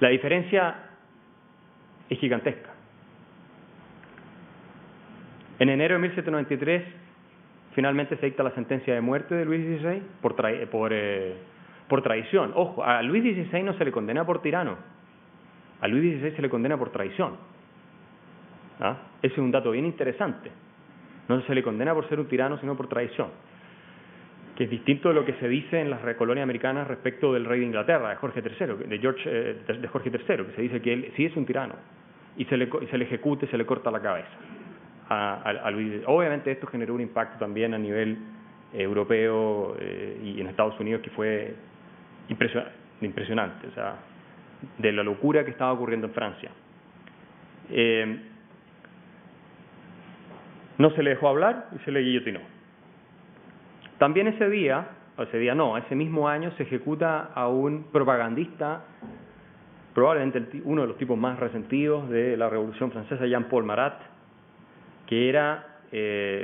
La diferencia es gigantesca. En enero de 1793, finalmente se dicta la sentencia de muerte de Luis XVI por traición. Ojo, a Luis XVI no se le condena por tirano. A Luis XVI se le condena por traición. ¿Ah? Ese es un dato bien interesante. No se le condena por ser un tirano, sino por traición, que es distinto de lo que se dice en las colonias americanas respecto del rey de Inglaterra, de Jorge III, de Jorge III, que se dice que él sí es un tirano y se le ejecuta y se le corta la cabeza a Luis. Obviamente esto generó un impacto también a nivel europeo y en Estados Unidos que fue impresionante, o sea, de la locura que estaba ocurriendo en Francia. No se le dejó hablar y se le guillotinó. También ese día ese día no, ese mismo año se ejecuta a un propagandista, probablemente uno de los tipos más resentidos de la Revolución Francesa, Jean-Paul Marat, que era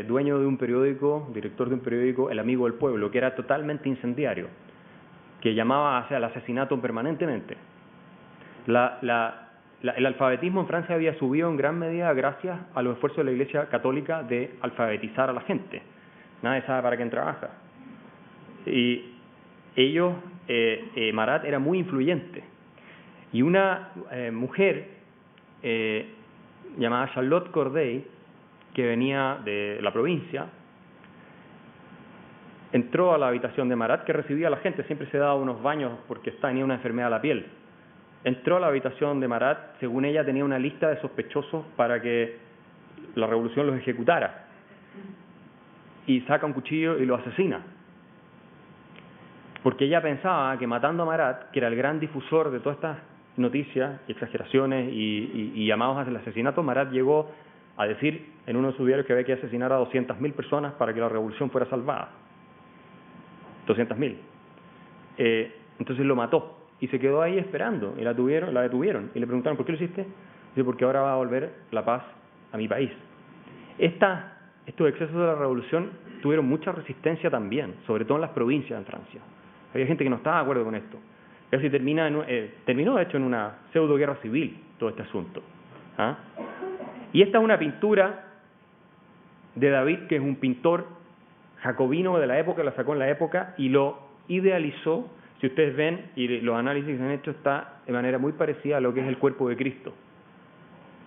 dueño de un periódico, director de un periódico, El Amigo del Pueblo, que era totalmente incendiario, que llamaba hacia el asesinato permanentemente. El alfabetismo en Francia había subido en gran medida gracias a los esfuerzos de la Iglesia Católica de alfabetizar a la gente. Nadie sabe para quién trabaja. Y ellos, Marat era muy influyente. Y una mujer llamada Charlotte Corday, que venía de la provincia, entró a la habitación de Marat, que recibía a la gente, siempre se daba unos baños porque tenía una enfermedad de la piel. Entró a la habitación de Marat, según ella tenía una lista de sospechosos para que la revolución los ejecutara. Y saca un cuchillo y lo asesina. Porque ella pensaba que matando a Marat, que era el gran difusor de todas estas noticias y exageraciones y llamados hacia el asesinato, Marat llegó a decir en uno de sus diarios que había que asesinar a 200.000 personas para que la revolución fuera salvada. 200.000. Entonces lo mató y se quedó ahí esperando y la detuvieron y le preguntaron ¿por qué lo hiciste? Dice, porque ahora va a volver la paz a mi país. Estos excesos de la revolución tuvieron mucha resistencia también, sobre todo en las provincias en Francia. Había gente que no estaba de acuerdo con esto. Casi terminó de hecho en una pseudo guerra civil todo este asunto. ¿Ah? Y esta es una pintura de David, que es un pintor jacobino de la época, la sacó en la época y lo idealizó. Si ustedes ven, y los análisis que se han hecho, está de manera muy parecida a lo que es el cuerpo de Cristo,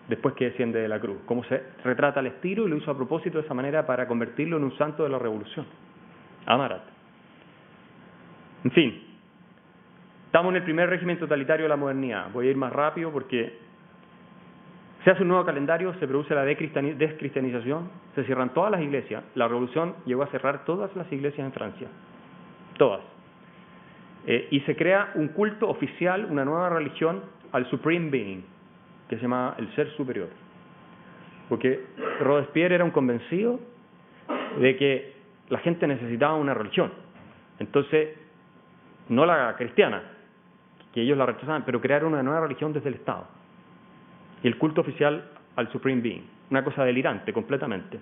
después que desciende de la cruz. Cómo se retrata al estilo y lo hizo a propósito de esa manera para convertirlo en un santo de la revolución. Marat. En fin, estamos en el primer régimen totalitario de la modernidad. Voy a ir más rápido porque se hace un nuevo calendario, se produce la descristianización, se cierran todas las iglesias. La revolución llegó a cerrar todas las iglesias en Francia. Todas. Y se crea un culto oficial, una nueva religión al Supreme Being, que se llama el Ser Superior. Porque Robespierre era un convencido de que la gente necesitaba una religión. Entonces, no la cristiana, que ellos la rechazaban, pero crearon una nueva religión desde el Estado. Y el culto oficial al Supreme Being. Una cosa delirante, completamente.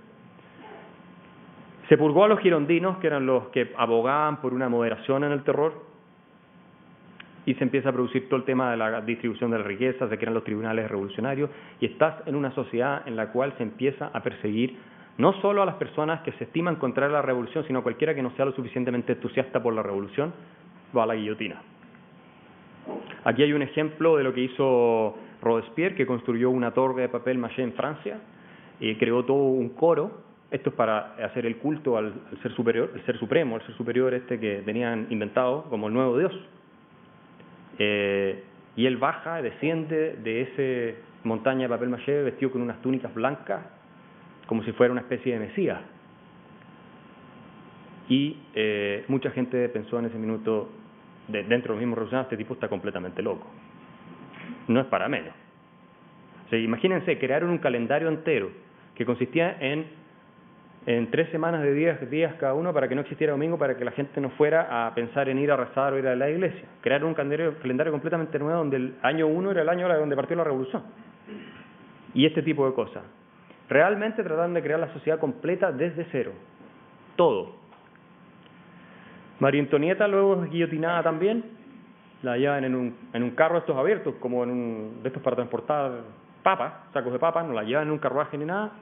Se purgó a los girondinos, que eran los que abogaban por una moderación en el terror, y se empieza a producir todo el tema de la distribución de la riqueza, se crean los tribunales revolucionarios, y estás en una sociedad en la cual se empieza a perseguir no solo a las personas que se estiman contrarias a la revolución, sino a cualquiera que no sea lo suficientemente entusiasta por la revolución, va a la guillotina. Aquí hay un ejemplo de lo que hizo Robespierre, que construyó una torre de papel maché en Francia, y creó todo un coro. Esto es para hacer el culto al ser superior, el ser supremo, el ser superior que tenían inventado como el nuevo Dios. Y él desciende de esa montaña de papel maché vestido con unas túnicas blancas, como si fuera una especie de Mesías. Y mucha gente pensó en ese minuto, dentro de los mismos revolucionarios, este tipo está completamente loco. No es para menos. O sea, imagínense, crearon un calendario entero que consistía en 3 semanas de 10 días cada uno para que no existiera domingo, para que la gente no fuera a pensar en ir a rezar o ir a la iglesia. Crearon un calendario completamente nuevo donde el año 1 era el año donde partió la revolución. Y este tipo de cosas. Realmente trataron de crear la sociedad completa desde cero. Todo. María Antonieta luego es guillotinada también. La llevan en un carro de estos abiertos, como de estos para transportar papas, sacos de papas, no la llevan en un carruaje ni nada.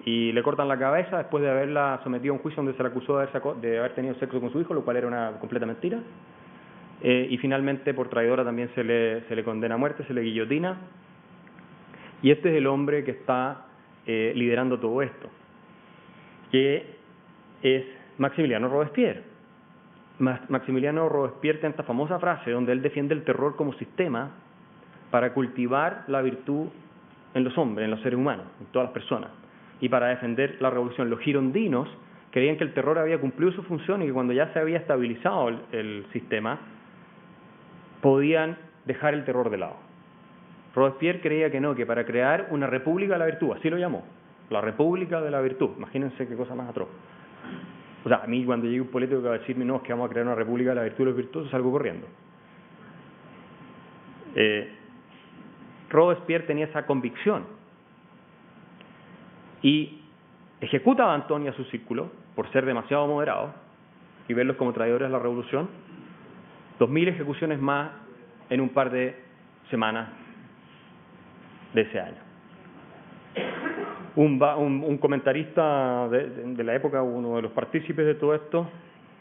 Y le cortan la cabeza después de haberla sometido a un juicio donde se la acusó de haber tenido sexo con su hijo, lo cual era una completa mentira. Y finalmente, por traidora, también se le condena a muerte, se le guillotina. Y este es el hombre que está liderando todo esto, que es Maximiliano Robespierre. Maximiliano Robespierre tiene esta famosa frase donde él defiende el terror como sistema para cultivar la virtud en los hombres, en los seres humanos, en todas las personas. Y para defender la revolución. Los girondinos creían que el terror había cumplido su función y que cuando ya se había estabilizado el sistema, podían dejar el terror de lado. Robespierre creía que no, que para crear una república de la virtud, así lo llamó, la república de la virtud. Imagínense qué cosa más atroz. O sea, a mí cuando llegue un político que va a decirme, no, es que vamos a crear una república de la virtud de los virtuosos, salgo corriendo. Robespierre tenía esa convicción y ejecuta a Danton y a su círculo por ser demasiado moderados y verlos como traidores de la revolución. 2000 ejecuciones más en un par de semanas de ese año. Un comentarista de la época, uno de los partícipes de todo esto,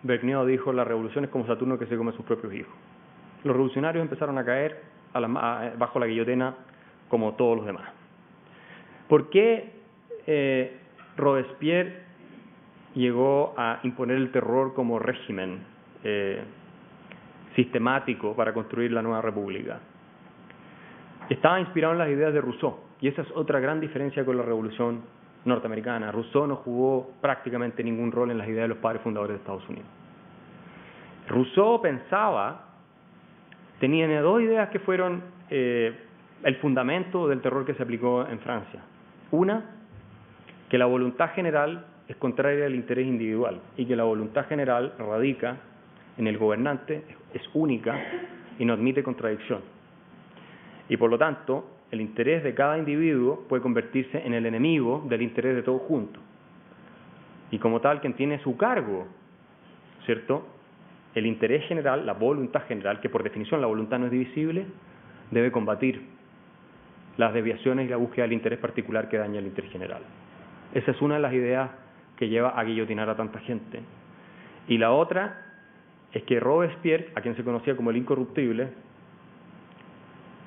Vergniaud, dijo: la revolución es como Saturno que se come a sus propios hijos. Los revolucionarios empezaron a caer bajo la guillotina como todos los demás. ¿Por qué Robespierre llegó a imponer el terror como régimen sistemático para construir la nueva república? Estaba inspirado en las ideas de Rousseau, y esa es otra gran diferencia con la revolución norteamericana. Rousseau no jugó prácticamente ningún rol en las ideas de los padres fundadores de Estados Unidos. Rousseau tenía dos ideas que fueron el fundamento del terror que se aplicó en Francia. Una, que la voluntad general es contraria al interés individual y que la voluntad general radica en el gobernante, es única y no admite contradicción. Y por lo tanto, el interés de cada individuo puede convertirse en el enemigo del interés de todos juntos. Y como tal, quien tiene a su cargo, ¿cierto?, el interés general, la voluntad general, que por definición la voluntad no es divisible, debe combatir las desviaciones y la búsqueda del interés particular que daña el interés general. Esa es una de las ideas que lleva a guillotinar a tanta gente. Y la otra es que Robespierre, a quien se conocía como el incorruptible,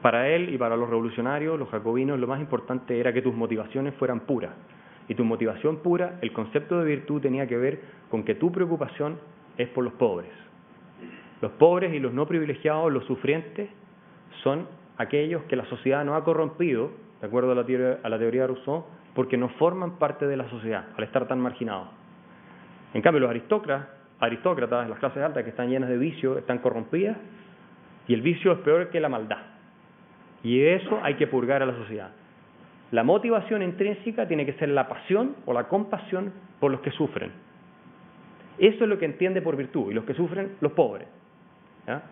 para él y para los revolucionarios, los jacobinos, lo más importante era que tus motivaciones fueran puras. Y tu motivación pura, el concepto de virtud tenía que ver con que tu preocupación es por los pobres. Los pobres y los no privilegiados, los sufrientes, son aquellos que la sociedad no ha corrompido, de acuerdo a la teoría de Rousseau, porque no forman parte de la sociedad, al estar tan marginados. En cambio, los aristócratas, las clases altas que están llenas de vicios, están corrompidas, y el vicio es peor que la maldad. Y de eso hay que purgar a la sociedad. La motivación intrínseca tiene que ser la pasión o la compasión por los que sufren. Eso es lo que entiende por virtud, y los que sufren, los pobres. ¿Ya?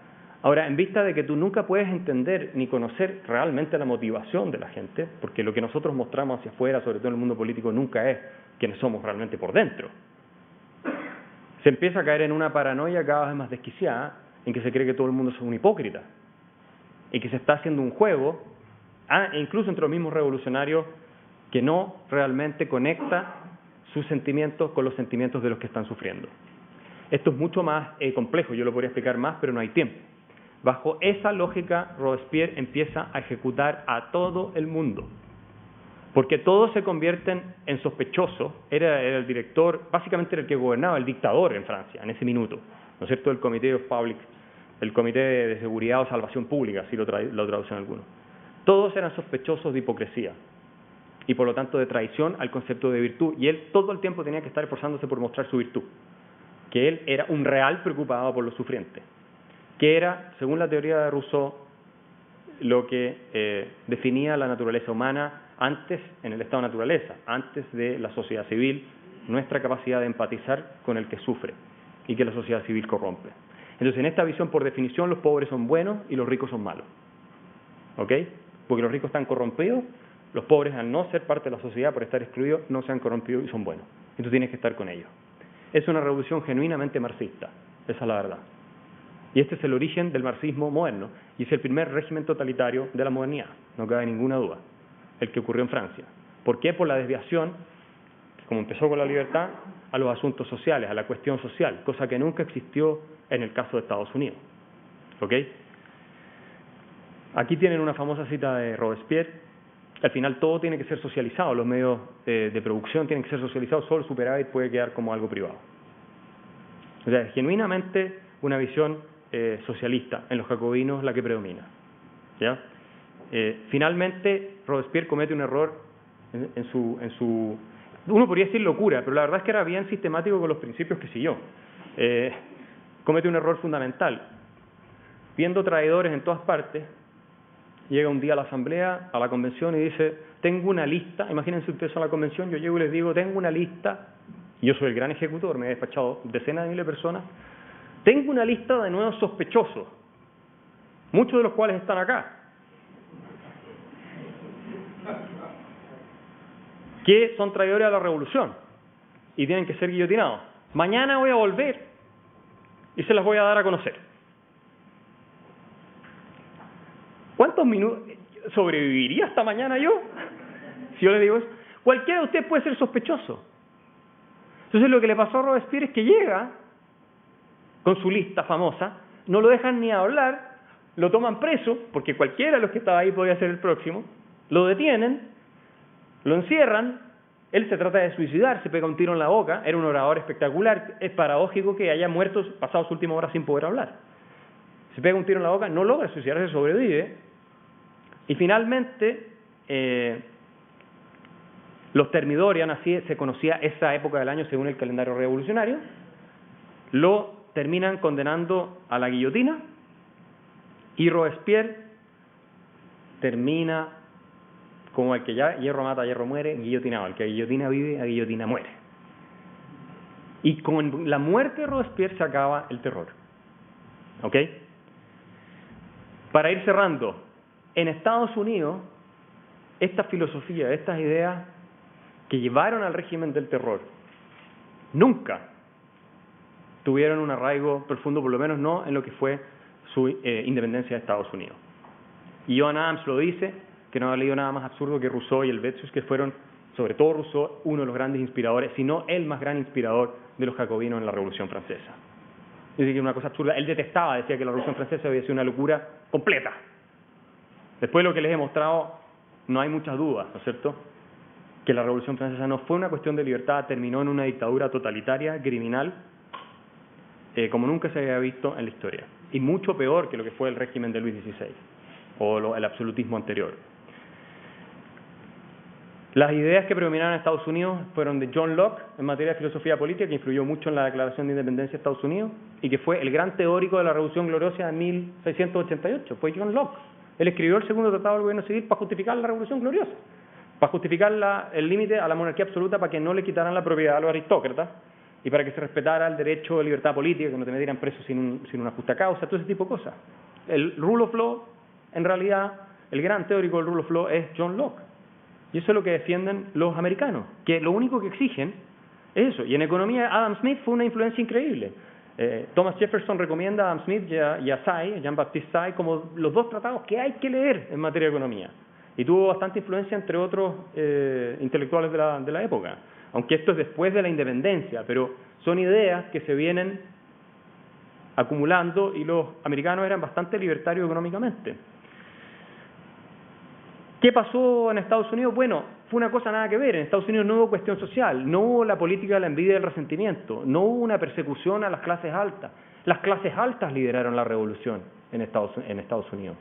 Ahora, en vista de que tú nunca puedes entender ni conocer realmente la motivación de la gente, porque lo que nosotros mostramos hacia afuera, sobre todo en el mundo político, nunca es quienes somos realmente por dentro. Se empieza a caer en una paranoia cada vez más desquiciada, en que se cree que todo el mundo es un hipócrita, y que se está haciendo un juego, incluso entre los mismos revolucionarios, que no realmente conecta sus sentimientos con los sentimientos de los que están sufriendo. Esto es mucho más complejo, yo lo podría explicar más, pero no hay tiempo. Bajo esa lógica, Robespierre empieza a ejecutar a todo el mundo, porque todos se convierten en sospechosos. Era el director, básicamente era el que gobernaba, el dictador en Francia, en ese minuto, ¿no es cierto?, el Comité of Public, el Comité de Seguridad o Salvación Pública, si lo traducen algunos. Todos eran sospechosos de hipocresía y por lo tanto de traición al concepto de virtud, y él todo el tiempo tenía que estar esforzándose por mostrar su virtud, que él era un real preocupado por los sufrientes, que era, según la teoría de Rousseau, lo que definía la naturaleza humana antes, en el estado de naturaleza, antes de la sociedad civil, nuestra capacidad de empatizar con el que sufre y que la sociedad civil corrompe. Entonces, en esta visión, por definición, los pobres son buenos y los ricos son malos. ¿Ok? Porque los ricos están corrompidos, los pobres, al no ser parte de la sociedad, por estar excluidos, no se han corrompido y son buenos. Y tú tienes que estar con ellos. Es una revolución genuinamente marxista, esa es la verdad. Y este es el origen del marxismo moderno, y es el primer régimen totalitario de la modernidad, no cabe ninguna duda, el que ocurrió en Francia. ¿Por qué? Por la desviación, como empezó con la libertad, a los asuntos sociales, a la cuestión social, cosa que nunca existió en el caso de Estados Unidos. ¿Ok? Aquí tienen una famosa cita de Robespierre: al final todo tiene que ser socializado, los medios de producción tienen que ser socializados, solo el superávit puede quedar como algo privado. O sea, genuinamente una visión socialista en los jacobinos la que predomina. ¿Ya? Finalmente, Robespierre comete un error en su uno podría decir locura, pero la verdad es que era bien sistemático con los principios que siguió. Comete un error fundamental. Viendo traidores en todas partes, llega un día a la asamblea, a la convención, y dice: tengo una lista. Imagínense ustedes a la convención, yo llego y les digo: tengo una lista y yo soy el gran ejecutor, me he despachado decenas de miles de personas, tengo una lista de nuevos sospechosos, muchos de los cuales están acá, que son traidores a la revolución y tienen que ser guillotinados. Mañana voy a volver y se las voy a dar a conocer. ¿Cuántos minutos sobreviviría hasta mañana yo? Si yo le digo eso, cualquiera de ustedes puede ser sospechoso. Entonces lo que le pasó a Robespierre es que llega con su lista famosa, no lo dejan ni hablar, lo toman preso, porque cualquiera de los que estaba ahí podía ser el próximo, lo detienen, lo encierran, él se trata de suicidar, se pega un tiro en la boca, era un orador espectacular, es paradójico que haya muerto pasado su última hora sin poder hablar. Se pega un tiro en la boca, no logra suicidarse, sobrevive, y finalmente los Thermidorian, así se conocía esa época del año según el calendario revolucionario, lo terminan condenando a la guillotina y Robespierre termina como el que ya hierro mata, hierro muere, guillotinado. El que a guillotina vive, a guillotina muere. Y con la muerte de Robespierre se acaba el terror. ¿Ok? Para ir cerrando, en Estados Unidos, esta filosofía, estas ideas que llevaron al régimen del terror, nunca tuvieron un arraigo profundo, por lo menos no en lo que fue su independencia de Estados Unidos. Y John Adams lo dice, que no ha leído nada más absurdo que Rousseau y Helvétius, que fueron, sobre todo Rousseau, uno de los grandes inspiradores, si no el más gran inspirador de los jacobinos en la Revolución Francesa. Es decir, una cosa absurda. Él detestaba, decía que la Revolución Francesa había sido una locura completa. Después de lo que les he mostrado, no hay muchas dudas, ¿no es cierto?, que la Revolución Francesa no fue una cuestión de libertad, terminó en una dictadura totalitaria, criminal, como nunca se había visto en la historia. Y mucho peor que lo que fue el régimen de Luis XVI, o el absolutismo anterior. Las ideas que predominaron en Estados Unidos fueron de John Locke en materia de filosofía política, que influyó mucho en la Declaración de Independencia de Estados Unidos, y que fue el gran teórico de la Revolución Gloriosa de 1688, fue John Locke. Él escribió el segundo tratado del gobierno civil para justificar la Revolución Gloriosa, para justificar el límite a la monarquía absoluta, para que no le quitaran la propiedad a los aristócratas, y para que se respetara el derecho de libertad política, que no te metieran preso sin una justa causa, todo ese tipo de cosas. El rule of law, en realidad, el gran teórico del rule of law es John Locke. Y eso es lo que defienden los americanos, que lo único que exigen es eso. Y en economía, Adam Smith fue una influencia increíble. Thomas Jefferson recomienda a Adam Smith y a Say, Jean-Baptiste Say, como los dos tratados que hay que leer en materia de economía. Y tuvo bastante influencia entre otros intelectuales de la época. Aunque esto es después de la independencia, pero son ideas que se vienen acumulando y los americanos eran bastante libertarios económicamente. ¿Qué pasó en Estados Unidos? Bueno, fue una cosa nada que ver. En Estados Unidos no hubo cuestión social, no hubo la política de la envidia y el resentimiento, no hubo una persecución a las clases altas. Las clases altas lideraron la revolución en Estados Unidos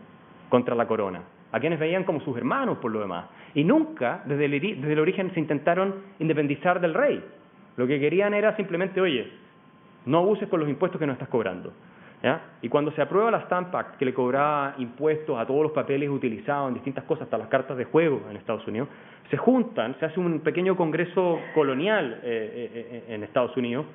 contra la corona, a quienes veían como sus hermanos por lo demás. Y nunca, desde el origen, se intentaron independizar del rey. Lo que querían era simplemente, oye, no abuses con los impuestos que nos estás cobrando. ¿Ya? Y cuando se aprueba la Stamp Act, que le cobraba impuestos a todos los papeles utilizados en distintas cosas, hasta las cartas de juego en Estados Unidos, se juntan, se hace un pequeño congreso colonial en Estados Unidos,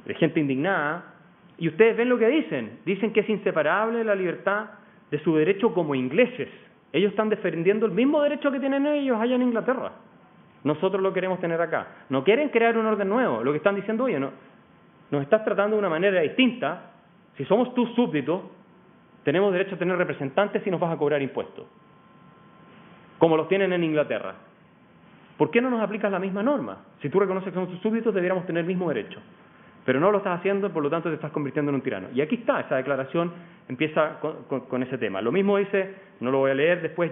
de gente indignada, y ustedes ven lo que dicen que es inseparable la libertad de su derecho como ingleses. Ellos están defendiendo el mismo derecho que tienen ellos allá en Inglaterra. Nosotros lo queremos tener acá. No quieren crear un orden nuevo. Lo que están diciendo, oye, no, nos estás tratando de una manera distinta. Si somos tus súbditos, tenemos derecho a tener representantes y nos vas a cobrar impuestos, como los tienen en Inglaterra. ¿Por qué no nos aplicas la misma norma? Si tú reconoces que somos tus súbditos, deberíamos tener el mismo derecho. Pero no lo estás haciendo, por lo tanto te estás convirtiendo en un tirano. Y aquí está, esa declaración empieza con ese tema. Lo mismo dice, no lo voy a leer después,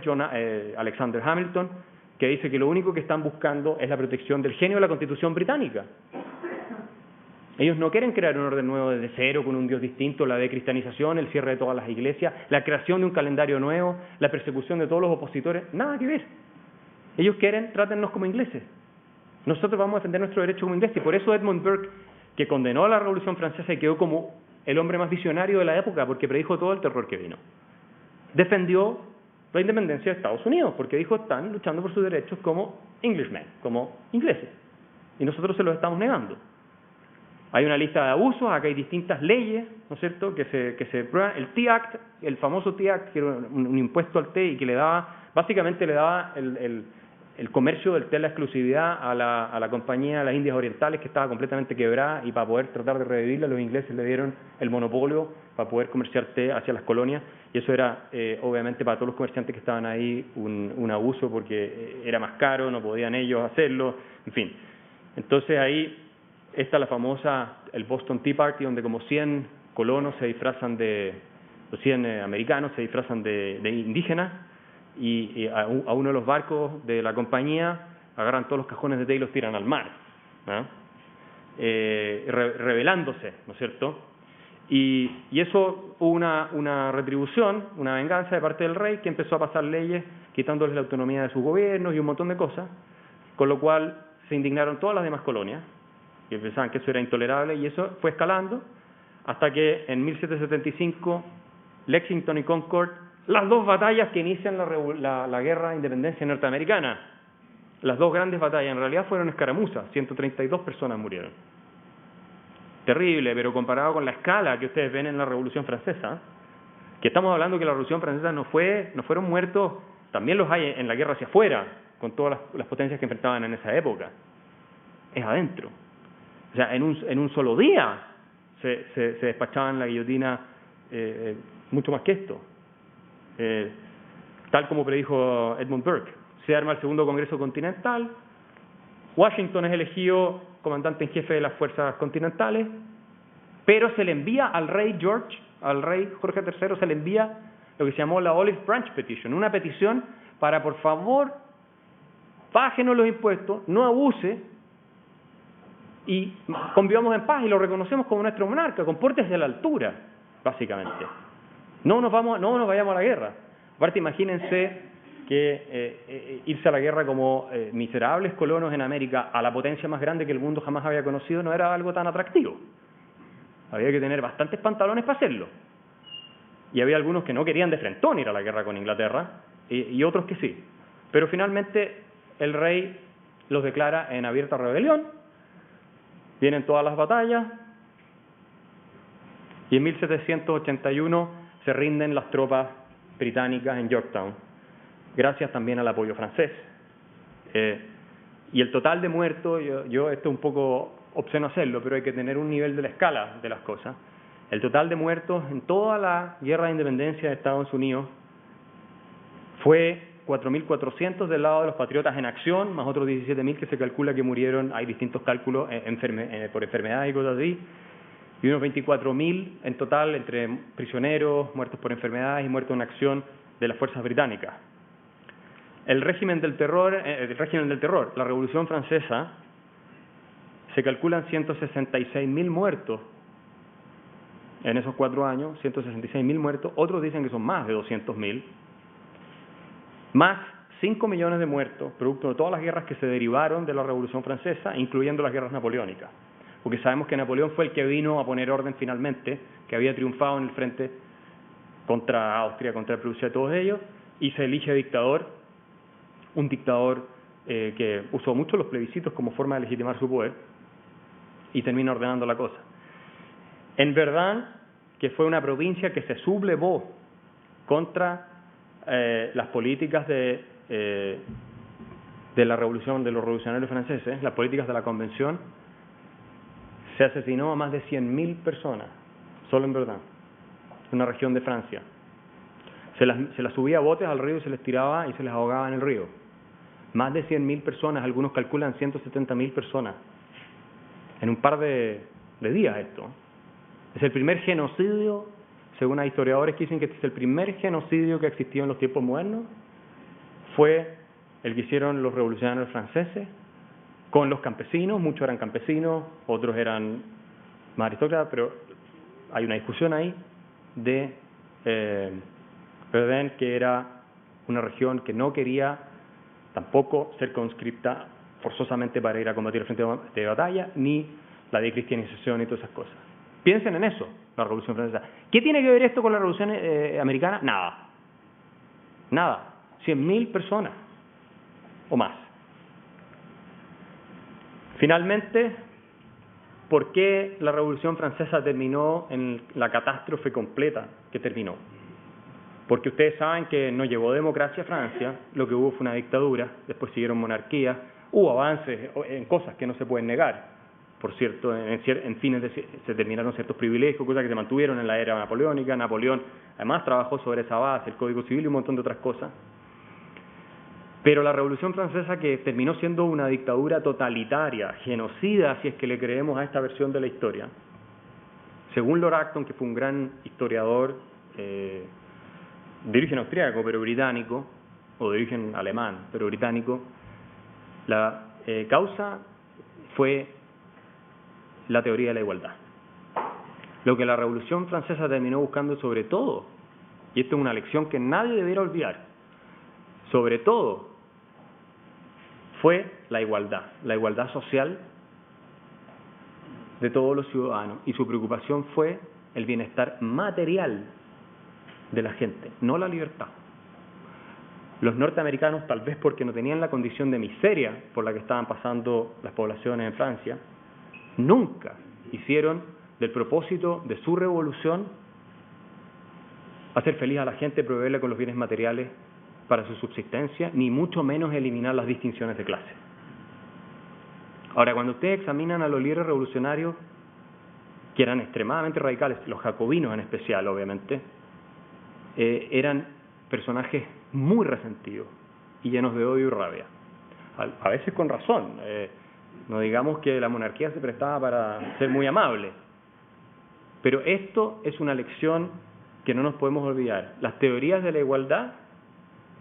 Alexander Hamilton, que dice que lo único que están buscando es la protección del genio de la Constitución británica. Ellos no quieren crear un orden nuevo desde cero, con un Dios distinto, la decristianización, el cierre de todas las iglesias, la creación de un calendario nuevo, la persecución de todos los opositores, nada que ver. Ellos quieren, trátennos como ingleses. Nosotros vamos a defender nuestro derecho como ingleses, y por eso Edmund Burke, que condenó a la Revolución Francesa y quedó como el hombre más visionario de la época, porque predijo todo el terror que vino, defendió la independencia de Estados Unidos, porque dijo, están luchando por sus derechos como Englishmen, como ingleses. y nosotros se los estamos negando. Hay una lista de abusos, acá hay distintas leyes, ¿no es cierto?, que se prueban. El T-Act, el famoso T-Act, que era un impuesto al té y que básicamente le daba el comercio del té, la exclusividad a la compañía de las Indias Orientales, que estaba completamente quebrada, y para poder tratar de revivirla, los ingleses le dieron el monopolio para poder comerciar té hacia las colonias, y eso era, obviamente, para todos los comerciantes que estaban ahí, un abuso, porque era más caro, no podían ellos hacerlo, en fin. Entonces ahí está la famosa, el Boston Tea Party, donde como 100 colonos se disfrazan los 100 americanos se disfrazan de indígenas, y a uno de los barcos de la compañía agarran todos los cajones de té y los tiran al mar, ¿no? Rebelándose, ¿no es cierto? Y eso hubo una retribución, una venganza de parte del rey, que empezó a pasar leyes quitándoles la autonomía de sus gobiernos y un montón de cosas, con lo cual se indignaron todas las demás colonias, que pensaban que eso era intolerable, y eso fue escalando hasta que en 1775 Lexington y Concord, las dos batallas que inician la guerra de independencia norteamericana, las dos grandes batallas, en realidad fueron escaramuzas, 132 personas murieron. Terrible, pero comparado con la escala que ustedes ven en la Revolución Francesa, que estamos hablando que la Revolución Francesa no fueron muertos, también los hay en la guerra hacia afuera, con todas las potencias que enfrentaban en esa época. Es adentro. O sea, en un solo día se despachaban la guillotina mucho más que esto. Tal como predijo Edmund Burke. Se arma el Segundo Congreso Continental, Washington es elegido comandante en jefe de las fuerzas continentales, pero se le envía al rey Jorge III, se le envía lo que se llamó la Olive Branch Petition, una petición para, por favor, bájenos los impuestos, no abuse, y convivamos en paz y lo reconocemos como nuestro monarca, compórtese a la altura, básicamente. No nos vayamos a la guerra. Aparte, imagínense que irse a la guerra como miserables colonos en América a la potencia más grande que el mundo jamás había conocido no era algo tan atractivo. Había que tener bastantes pantalones para hacerlo. Y había algunos que no querían de frentón ir a la guerra con Inglaterra, y otros que sí. Pero finalmente el rey los declara en abierta rebelión, vienen todas las batallas, y en 1781 se rinden las tropas británicas en Yorktown, gracias también al apoyo francés. Y el total de muertos, esto es un poco obsceno hacerlo, pero hay que tener un nivel de la escala de las cosas. El total de muertos en toda la guerra de independencia de Estados Unidos fue 4.400 del lado de los patriotas en acción, más otros 17.000 que se calcula que murieron, hay distintos cálculos, por enfermedades y cosas así, y unos 24.000 en total entre prisioneros, muertos por enfermedades y muertos en acción de las fuerzas británicas. El régimen del terror, la Revolución Francesa, se calculan 166.000 muertos en esos 4 años, 166.000 muertos, otros dicen que son más de 200.000, más 5 millones de muertos, producto de todas las guerras que se derivaron de la Revolución Francesa, incluyendo las guerras napoleónicas, porque sabemos que Napoleón fue el que vino a poner orden finalmente, que había triunfado en el frente contra Austria, contra Prusia, todos ellos, y se elige dictador, un dictador que usó mucho los plebiscitos como forma de legitimar su poder, y termina ordenando la cosa. En verdad, que fue una provincia que se sublevó contra las políticas de la revolución, de los revolucionarios franceses, las políticas de la Convención. Se asesinó a más de 100.000 personas, solo en Verdun, una región de Francia. Se las subía a botes al río y se les tiraba y se les ahogaba en el río. Más de 100.000 personas, algunos calculan 170.000 personas, en un par de días esto. Es el primer genocidio, según hay historiadores que dicen que este es el primer genocidio que existió en los tiempos modernos, fue el que hicieron los revolucionarios franceses con los campesinos. Muchos eran campesinos, otros eran más aristócratas, pero hay una discusión ahí de Verdun, que era una región que no quería tampoco ser conscripta forzosamente para ir a combatir el frente de batalla, ni la decristianización y todas esas cosas. Piensen en eso, la Revolución Francesa. ¿Qué tiene que ver esto con la Revolución Americana? Nada. Nada. 100.000 personas o más. Finalmente, ¿por qué la Revolución Francesa terminó en la catástrofe completa que terminó? Porque ustedes saben que no llegó democracia a Francia, lo que hubo fue una dictadura, después siguieron monarquías, hubo avances en cosas que no se pueden negar, por cierto, en fines se terminaron ciertos privilegios, cosas que se mantuvieron en la era napoleónica. Napoleón además trabajó sobre esa base, el Código Civil y un montón de otras cosas. Pero la Revolución Francesa, que terminó siendo una dictadura totalitaria, genocida, si es que le creemos a esta versión de la historia, según Lord Acton, que fue un gran historiador de origen austriaco pero británico, o de origen alemán pero británico, la causa fue la teoría de la igualdad. Lo que la Revolución Francesa terminó buscando sobre todo, y esto es una lección que nadie debiera olvidar, sobre todo fue la igualdad social de todos los ciudadanos, y su preocupación fue el bienestar material de la gente, no la libertad. Los norteamericanos, tal vez porque no tenían la condición de miseria por la que estaban pasando las poblaciones en Francia, nunca hicieron del propósito de su revolución hacer feliz a la gente, proveerle con los bienes materiales para su subsistencia, ni mucho menos eliminar las distinciones de clase. Ahora, cuando ustedes examinan a los líderes revolucionarios, que eran extremadamente radicales, los jacobinos en especial, obviamente, eran personajes muy resentidos y llenos de odio y rabia. A veces con razón. No digamos que la monarquía se prestaba para ser muy amable. Pero esto es una lección que no nos podemos olvidar. Las teorías de la igualdad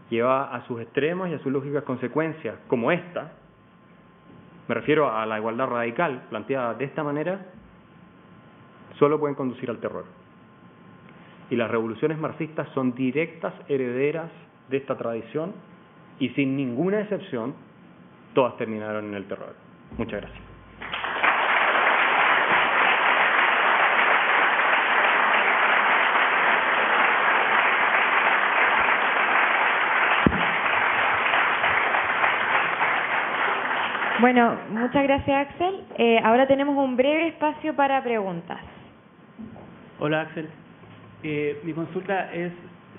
llevan a sus extremos y a sus lógicas consecuencias, como esta. Me refiero a la igualdad radical, planteada de esta manera, solo pueden conducir al terror. Y las revoluciones marxistas son directas herederas de esta tradición y sin ninguna excepción, todas terminaron en el terror. Muchas gracias. Bueno, muchas gracias, Axel. Ahora tenemos un breve espacio para preguntas. Hola, Axel. Mi consulta es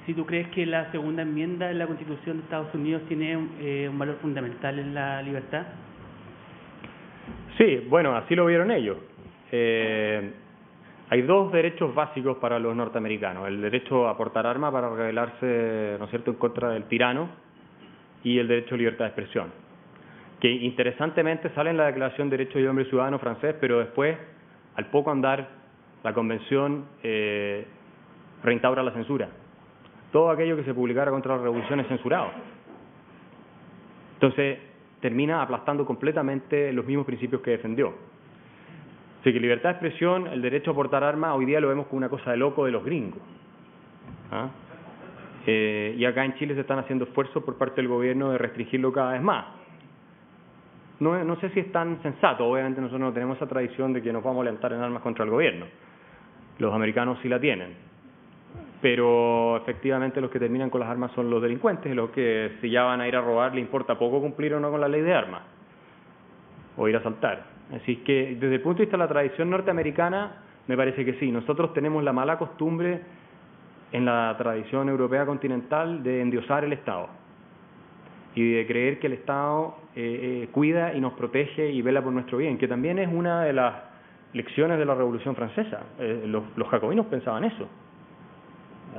si tú crees que la segunda enmienda de la Constitución de Estados Unidos tiene un valor fundamental en la libertad. Sí, bueno, así lo vieron ellos. Hay dos derechos básicos para los norteamericanos: el derecho a portar armas para rebelarse, ¿no es cierto?, en contra del tirano, y el derecho a libertad de expresión, que interesantemente sale en la Declaración de Derechos del Hombre y Ciudadano francés, pero después, al poco andar, la Convención reinstaura la censura. Todo aquello que se publicara contra la revolución es censurado. Entonces, termina aplastando completamente los mismos principios que defendió. Así que libertad de expresión, el derecho a portar armas, hoy día lo vemos como una cosa de loco de los gringos. ¿Ah? Y acá en Chile se están haciendo esfuerzos por parte del gobierno de restringirlo cada vez más. No sé si es tan sensato. Obviamente nosotros no tenemos esa tradición de que nos vamos a levantar en armas contra el gobierno. Los americanos sí la tienen. Pero efectivamente los que terminan con las armas son los delincuentes, los que si ya van a ir a robar, le importa poco cumplir o no con la ley de armas, o ir a asaltar. Así que desde el punto de vista de la tradición norteamericana, me parece que sí. Nosotros tenemos la mala costumbre en la tradición europea continental de endiosar el Estado y de creer que el Estado cuida y nos protege y vela por nuestro bien, que también es una de las lecciones de la Revolución Francesa. Los jacobinos pensaban eso.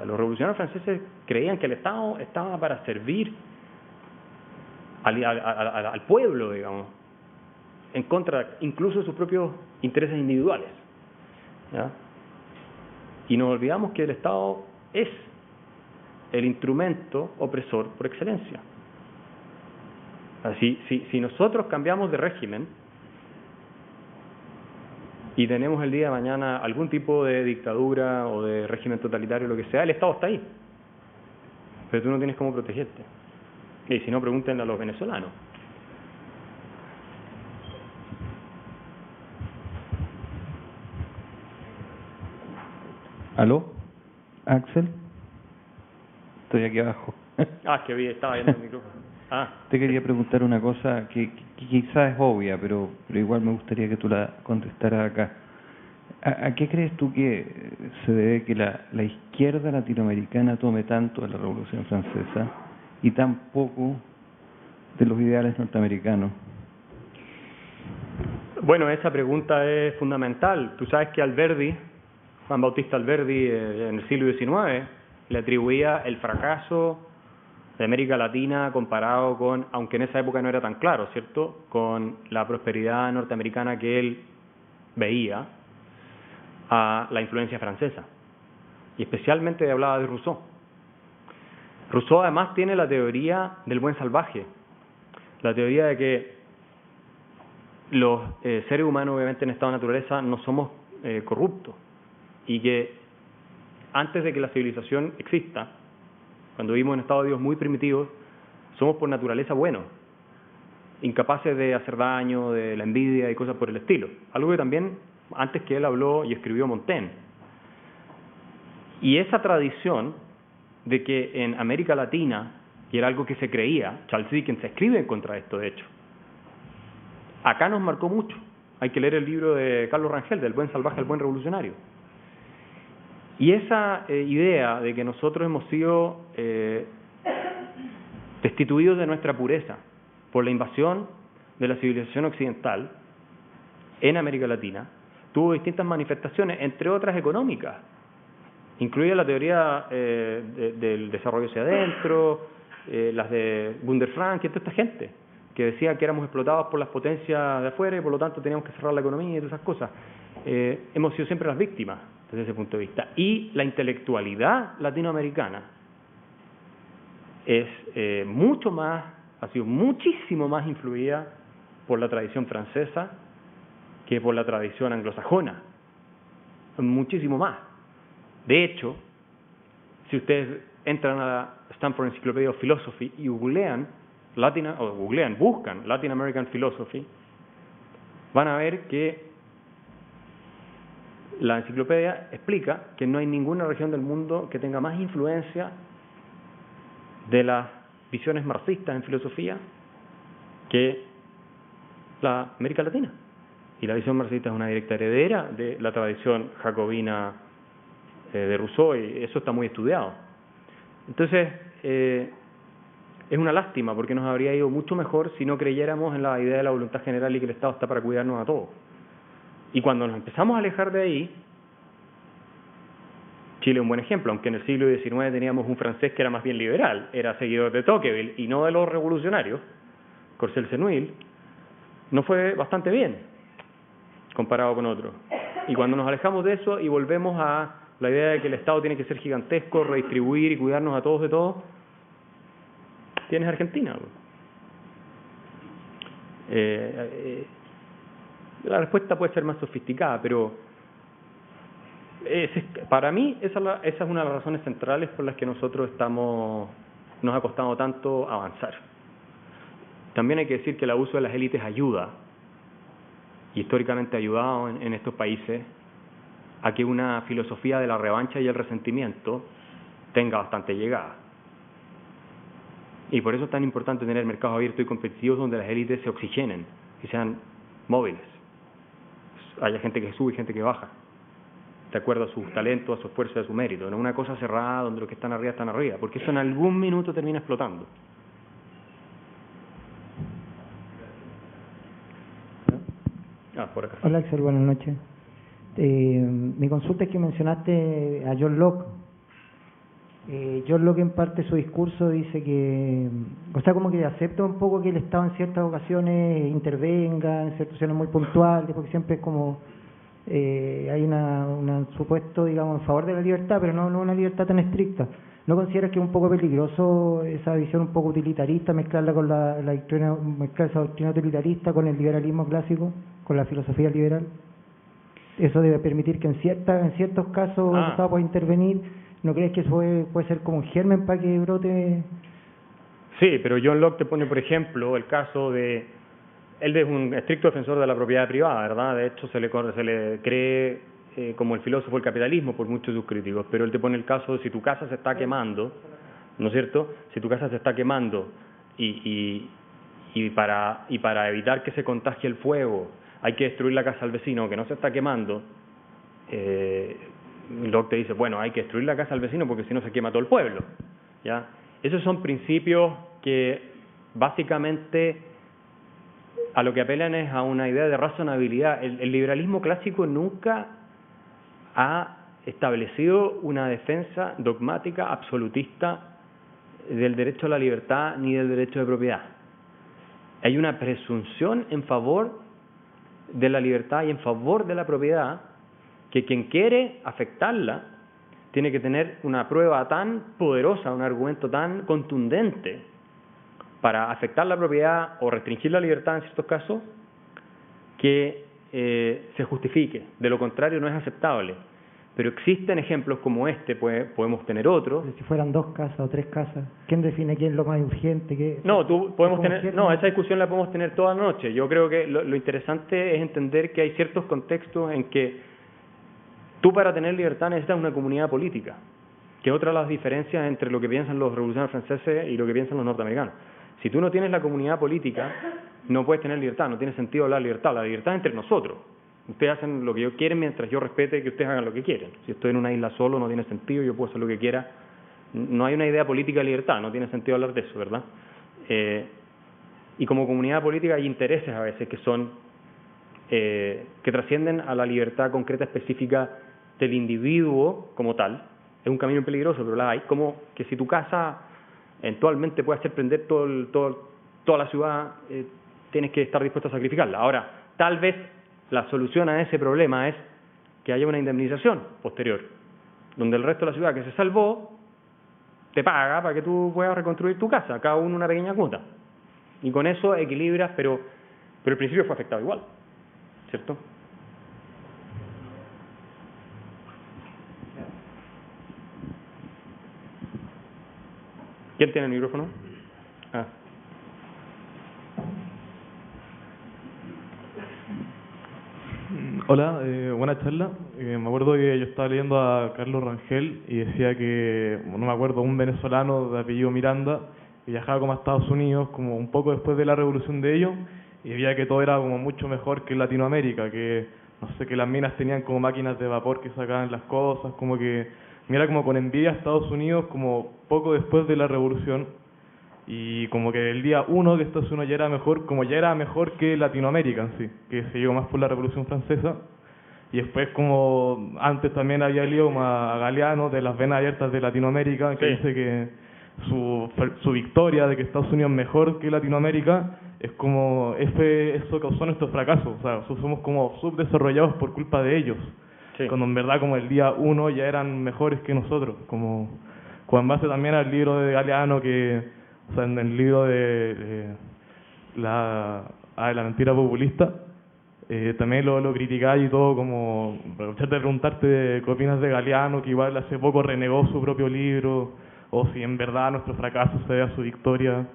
Los revolucionarios franceses creían que el Estado estaba para servir al pueblo, digamos, en contra incluso de sus propios intereses individuales. ¿Ya? Y nos olvidamos que el Estado es el instrumento opresor por excelencia. Así, si nosotros cambiamos de régimen y tenemos el día de mañana algún tipo de dictadura o de régimen totalitario, lo que sea, el Estado está ahí. Pero tú no tienes cómo protegerte. Y si no, pregúntenle a los venezolanos. ¿Aló? ¿Axel? Estoy aquí abajo. Que vi, estaba viendo el micrófono. Te quería preguntar una cosa que quizás es obvia, pero igual me gustaría que tú la contestaras acá. ¿A qué crees tú que se debe que la izquierda latinoamericana tome tanto de la Revolución Francesa y tan poco de los ideales norteamericanos? Bueno, esa pregunta es fundamental. Tú sabes que Alberdi, Juan Bautista Alberdi, en el siglo XIX, le atribuía el fracaso de América Latina comparado con, aunque en esa época no era tan claro, ¿cierto?, con la prosperidad norteamericana que él veía, a la influencia francesa. Y especialmente hablaba de Rousseau. Rousseau además tiene la teoría del buen salvaje, la teoría de que los seres humanos, obviamente en estado de naturaleza, no somos corruptos, y que antes de que la civilización exista, cuando vivimos en estado de Dios muy primitivos, somos por naturaleza buenos, incapaces de hacer daño, de la envidia y cosas por el estilo. Algo que también antes que él habló y escribió Montaigne. Y esa tradición de que en América Latina, y era algo que se creía, Charles Dickens escribe en contra de esto, de hecho, acá nos marcó mucho. Hay que leer el libro de Carlos Rangel, del buen salvaje al buen revolucionario. Y esa idea de que nosotros hemos sido destituidos de nuestra pureza por la invasión de la civilización occidental en América Latina tuvo distintas manifestaciones, entre otras económicas. Incluía la teoría del desarrollo hacia adentro, las de Gunder Frank y toda esta gente que decía que éramos explotados por las potencias de afuera y por lo tanto teníamos que cerrar la economía y todas esas cosas. Hemos sido siempre las víctimas desde ese punto de vista. Y la intelectualidad latinoamericana es mucho más, ha sido muchísimo más influida por la tradición francesa que por la tradición anglosajona. Muchísimo más. De hecho, si ustedes entran a la Stanford Encyclopedia of Philosophy y buscan Latin American Philosophy, van a ver que la enciclopedia explica que no hay ninguna región del mundo que tenga más influencia de las visiones marxistas en filosofía que la América Latina. Y la visión marxista es una directa heredera de la tradición jacobina de Rousseau, y eso está muy estudiado. Entonces, es una lástima, porque nos habría ido mucho mejor si no creyéramos en la idea de la voluntad general y que el Estado está para cuidarnos a todos. Y cuando nos empezamos a alejar de ahí, Chile es un buen ejemplo, aunque en el siglo XIX teníamos un francés que era más bien liberal, era seguidor de Tocqueville y no de los revolucionarios, Courcelles-Senuil, no fue bastante bien comparado con otros. Y cuando nos alejamos de eso y volvemos a la idea de que el Estado tiene que ser gigantesco, redistribuir y cuidarnos a todos de todo, tienes Argentina. La respuesta puede ser más sofisticada, pero para mí esa es una de las razones centrales por las que nosotros nos ha costado tanto avanzar. También hay que decir que el abuso de las élites ayuda, y históricamente ha ayudado en estos países, a que una filosofía de la revancha y el resentimiento tenga bastante llegada. Y por eso es tan importante tener mercados abiertos y competitivos donde las élites se oxigenen y sean móviles. Haya gente que sube y gente que baja, de acuerdo a sus talentos, a su esfuerzo y a su mérito. No una cosa cerrada donde los que están arriba, porque eso en algún minuto termina explotando. Por acá. Hola Axel, buenas noches. Mi consulta es que mencionaste a John Locke. John Locke en parte de su discurso dice que, o sea, como que acepta un poco que el Estado en ciertas ocasiones intervenga, en situaciones muy puntuales, porque siempre es como hay un supuesto, digamos, en favor de la libertad, pero no una libertad tan estricta. ¿No consideras que es un poco peligroso esa visión un poco utilitarista, mezclarla con mezclar esa doctrina utilitarista con el liberalismo clásico, con la filosofía liberal? Eso debe permitir que en ciertos casos el Estado pueda intervenir. ¿No crees que eso puede ser como un germen para que brote? Sí, pero John Locke te pone, por ejemplo, el caso de... Él es un estricto defensor de la propiedad privada, ¿verdad? De hecho, se le cree como el filósofo del capitalismo por muchos de sus críticos, pero él te pone el caso de si tu casa se está quemando, ¿no es cierto? Si tu casa se está quemando y para evitar que se contagie el fuego hay que destruir la casa del vecino que no se está quemando, Locke te dice, bueno, hay que destruir la casa del vecino porque si no se quema todo el pueblo, ¿ya? Esos son principios que básicamente a lo que apelan es a una idea de razonabilidad. El liberalismo clásico nunca ha establecido una defensa dogmática, absolutista del derecho a la libertad ni del derecho de propiedad. Hay una presunción en favor de la libertad y en favor de la propiedad, que quien quiere afectarla tiene que tener una prueba tan poderosa, un argumento tan contundente para afectar la propiedad o restringir la libertad en ciertos casos, que se justifique. De lo contrario no es aceptable. Pero existen ejemplos como este, podemos tener otros. Si fueran 2 casas o 3 casas, ¿quién define qué es lo más urgente? Esa discusión la podemos tener toda la noche. Yo creo que lo interesante es entender que hay ciertos contextos en que tú para tener libertad necesitas una comunidad política, que es otra de las diferencias entre lo que piensan los revolucionarios franceses y lo que piensan los norteamericanos. Si tú no tienes la comunidad política, no puedes tener libertad, no tiene sentido hablar de libertad. La libertad es entre nosotros. Ustedes hacen lo que yo quieren mientras yo respete que ustedes hagan lo que quieren. Si estoy en una isla solo, no tiene sentido, yo puedo hacer lo que quiera. No hay una idea política de libertad, no tiene sentido hablar de eso, ¿verdad? Y como comunidad política hay intereses a veces que son que trascienden a la libertad concreta específica del individuo como tal. Es un camino peligroso, pero la hay. Como que si tu casa eventualmente puede hacer prender toda la ciudad, tienes que estar dispuesto a sacrificarla. Ahora, tal vez la solución a ese problema es que haya una indemnización posterior, donde el resto de la ciudad que se salvó te paga para que tú puedas reconstruir tu casa, cada uno una pequeña cuota. Y con eso equilibras, pero el principio fue afectado igual, ¿cierto? ¿Quién tiene el micrófono? Ah. Hola, buena charla. Me acuerdo que yo estaba leyendo a Carlos Rangel y decía que, no me acuerdo, un venezolano de apellido Miranda que viajaba como a Estados Unidos como un poco después de la revolución de ellos y veía que todo era como mucho mejor que en Latinoamérica, que no sé, que las minas tenían como máquinas de vapor que sacaban las cosas, como que mira como con envidia a Estados Unidos como poco después de la revolución. Y como que el día 1 que Estados Unidos ya era mejor, como ya era mejor que Latinoamérica en sí, que se llegó más por la Revolución Francesa. Y después como antes también había leído a Galeano de las venas abiertas de Latinoamérica, que dice que su victoria de que Estados Unidos es mejor que Latinoamérica es como, eso causó nuestro fracaso, o sea, somos como subdesarrollados por culpa de ellos. Sí. Cuando en verdad como el día 1 ya eran mejores que nosotros, como en base también al libro de Galeano que... O sea, en el libro de la mentira populista, también lo criticáis y todo, como aprovechar de preguntarte qué opinas de Galeano, que igual hace poco renegó su propio libro, o si en verdad nuestro fracaso se debe a su victoria,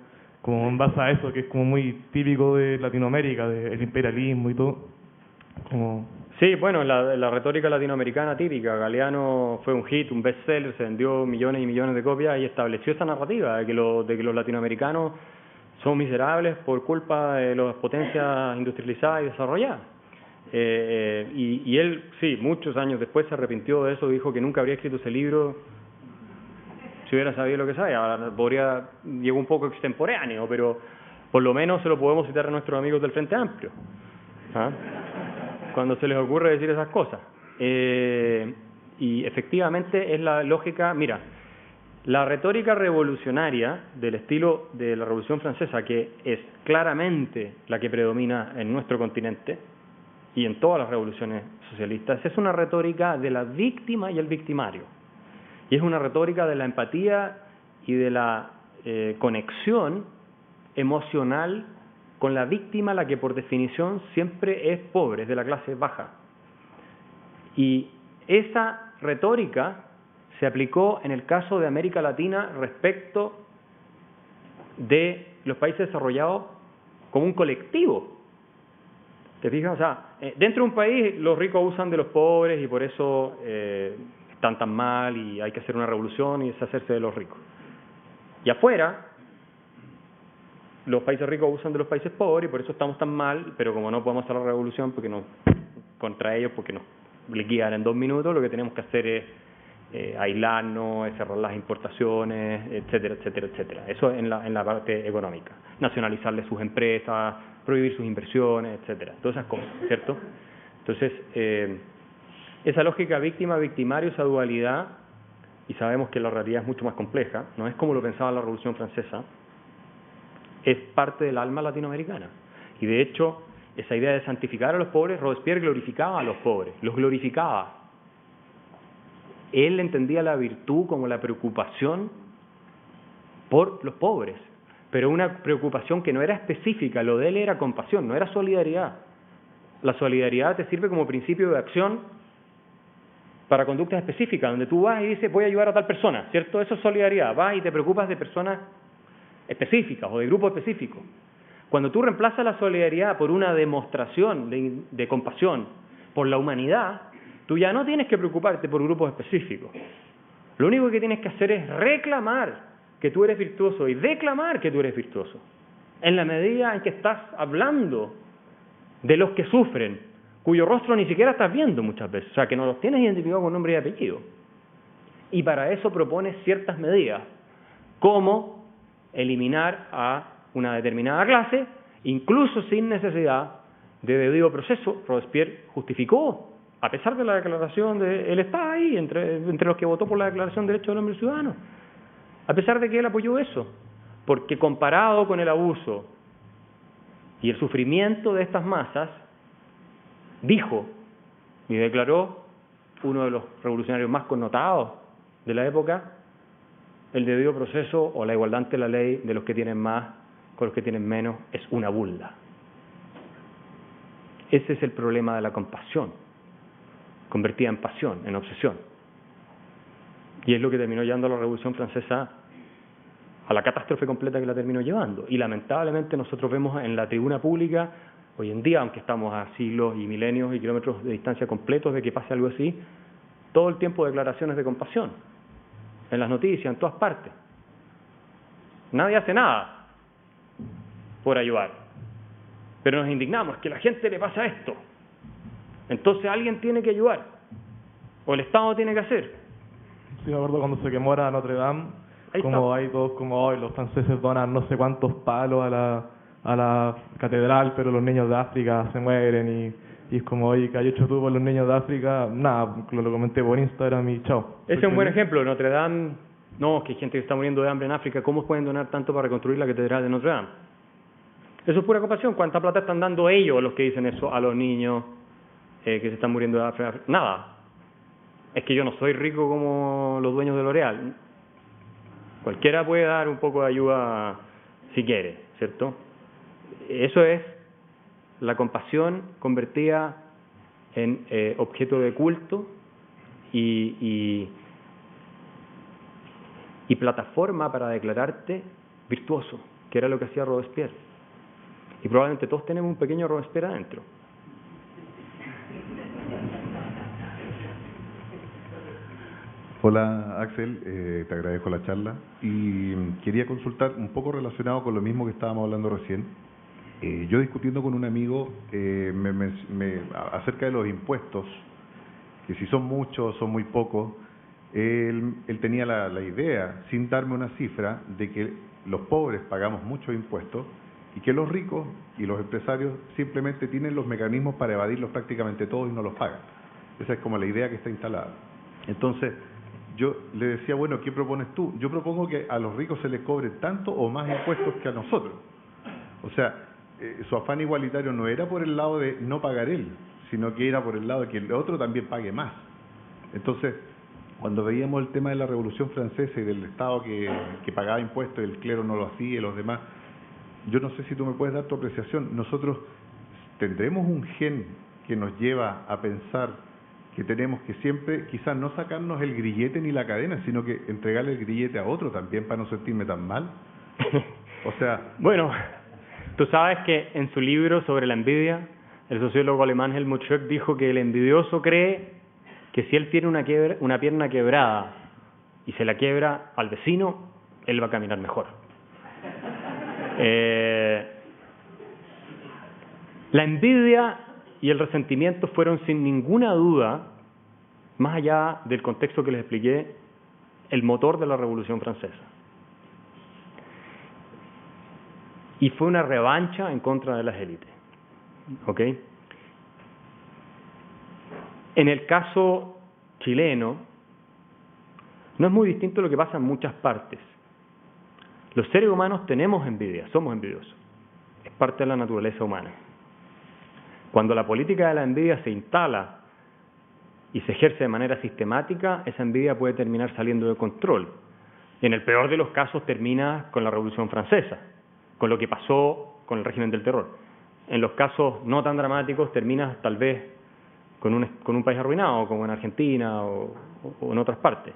como en base a eso, que es como muy típico de Latinoamérica, del imperialismo y todo. Sí, bueno, la retórica latinoamericana típica. Galeano fue un hit, un bestseller, se vendió millones y millones de copias y estableció esa narrativa de que los latinoamericanos son miserables por culpa de las potencias industrializadas y desarrolladas. Y él, sí, muchos años después se arrepintió de eso, dijo que nunca habría escrito ese libro si hubiera sabido lo que sabe. Ahora llegó un poco extemporáneo, pero por lo menos se lo podemos citar a nuestros amigos del Frente Amplio, ¿ah? Cuando se les ocurre decir esas cosas. Y efectivamente es la lógica, mira, la retórica revolucionaria del estilo de la Revolución Francesa, que es claramente la que predomina en nuestro continente y en todas las revoluciones socialistas, es una retórica de la víctima y el victimario. Y es una retórica de la empatía y de la conexión emocional con la víctima, la que por definición siempre es pobre, es de la clase baja. Y esa retórica se aplicó en el caso de América Latina respecto de los países desarrollados como un colectivo. ¿Te fijas? O sea, dentro de un país los ricos abusan de los pobres y por eso están tan mal y hay que hacer una revolución y deshacerse de los ricos. Y afuera, los países ricos abusan de los países pobres y por eso estamos tan mal, pero como no podemos hacer la revolución contra ellos porque nos liquidan en 2 minutos, lo que tenemos que hacer es aislarnos, cerrar las importaciones, etcétera, etcétera, etcétera. Eso en la parte económica. Nacionalizarle sus empresas, prohibir sus inversiones, etcétera. Todas esas cosas, ¿cierto? Entonces, esa lógica víctima-victimario, esa dualidad, y sabemos que la realidad es mucho más compleja, no es como lo pensaba la Revolución Francesa, es parte del alma latinoamericana. Y de hecho, esa idea de santificar a los pobres, Robespierre glorificaba a los pobres, los glorificaba. Él entendía la virtud como la preocupación por los pobres, pero una preocupación que no era específica, lo de él era compasión, no era solidaridad. La solidaridad te sirve como principio de acción para conductas específicas, donde tú vas y dices, voy a ayudar a tal persona, ¿cierto? Eso es solidaridad, vas y te preocupas de personas específicas o de grupos específicos. Cuando tú reemplazas la solidaridad por una demostración de compasión por la humanidad, tú ya no tienes que preocuparte por grupos específicos. Lo único que tienes que hacer es reclamar que tú eres virtuoso y declamar que tú eres virtuoso. En la medida en que estás hablando de los que sufren, cuyo rostro ni siquiera estás viendo muchas veces, o sea, que no los tienes identificados con nombre y apellido. Y para eso propones ciertas medidas, como eliminar a una determinada clase, incluso sin necesidad de debido proceso. Robespierre justificó, a pesar de la declaración de él está ahí, entre los que votó por la Declaración de Derechos del Hombre y Ciudadano, a pesar de que él apoyó eso, porque comparado con el abuso y el sufrimiento de estas masas, dijo y declaró uno de los revolucionarios más connotados de la época, el debido proceso o la igualdad ante la ley de los que tienen más con los que tienen menos es una burla. Ese es el problema de la compasión, convertida en pasión, en obsesión. Y es lo que terminó llevando a la Revolución Francesa a la catástrofe completa que la terminó llevando. Y lamentablemente nosotros vemos en la tribuna pública, hoy en día, aunque estamos a siglos y milenios y kilómetros de distancia completos de que pase algo así, todo el tiempo declaraciones de compasión, en las noticias, en todas partes. Nadie hace nada por ayudar, pero nos indignamos, es que a la gente le pasa esto, entonces alguien tiene que ayudar, o el Estado tiene que hacer. Sí, me acuerdo cuando se quemó a Notre Dame, como hay todos como hoy los franceses donan no sé cuántos palos a la catedral, pero los niños de África se mueren y es como, oye, que hay hecho tú por los niños de África, nada, lo comenté por Instagram y chao. Ese es un buen ejemplo. Notre Dame, no, que hay gente que está muriendo de hambre en África, ¿cómo pueden donar tanto para reconstruir la catedral de Notre Dame? Eso es pura compasión. ¿Cuánta plata están dando ellos los que dicen eso a los niños que se están muriendo de África? Nada. Es que yo no soy rico como los dueños de L'Oréal. Cualquiera puede dar un poco de ayuda si quiere, ¿cierto? Eso es la compasión convertida en objeto de culto y plataforma para declararte virtuoso, que era lo que hacía Robespierre. Y probablemente todos tenemos un pequeño Robespierre adentro. Hola Axel, te agradezco la charla y quería consultar un poco relacionado con lo mismo que estábamos hablando recién. Yo discutiendo con un amigo acerca de los impuestos, que si son muchos o son muy pocos, él tenía la idea, sin darme una cifra, de que los pobres pagamos muchos impuestos y que los ricos y los empresarios simplemente tienen los mecanismos para evadirlos prácticamente todos y no los pagan. Esa es como la idea que está instalada. Entonces, yo le decía, bueno, ¿qué propones tú? Yo propongo que a los ricos se les cobre tanto o más impuestos que a nosotros. O sea, su afán igualitario no era por el lado de no pagar él, sino que era por el lado de que el otro también pague más. Entonces, cuando veíamos el tema de la Revolución Francesa y del Estado que pagaba impuestos, el clero no lo hacía y los demás, yo no sé si tú me puedes dar tu apreciación. Nosotros tendremos un gen que nos lleva a pensar que tenemos que siempre, quizás no sacarnos el grillete ni la cadena, sino que entregarle el grillete a otro también para no sentirme tan mal. O sea... Bueno, tú sabes que en su libro sobre la envidia, el sociólogo alemán Helmut Schrock dijo que el envidioso cree que si él tiene una pierna quebrada y se la quiebra al vecino, él va a caminar mejor. La envidia y el resentimiento fueron sin ninguna duda, más allá del contexto que les expliqué, el motor de la Revolución Francesa. Y fue una revancha en contra de las élites. ¿Ok? En el caso chileno, no es muy distinto a lo que pasa en muchas partes. Los seres humanos tenemos envidia, somos envidiosos. Es parte de la naturaleza humana. Cuando la política de la envidia se instala y se ejerce de manera sistemática, esa envidia puede terminar saliendo de control. Y en el peor de los casos termina con la Revolución Francesa, con lo que pasó con el régimen del terror. En los casos no tan dramáticos termina tal vez con un país arruinado, como en Argentina o en otras partes.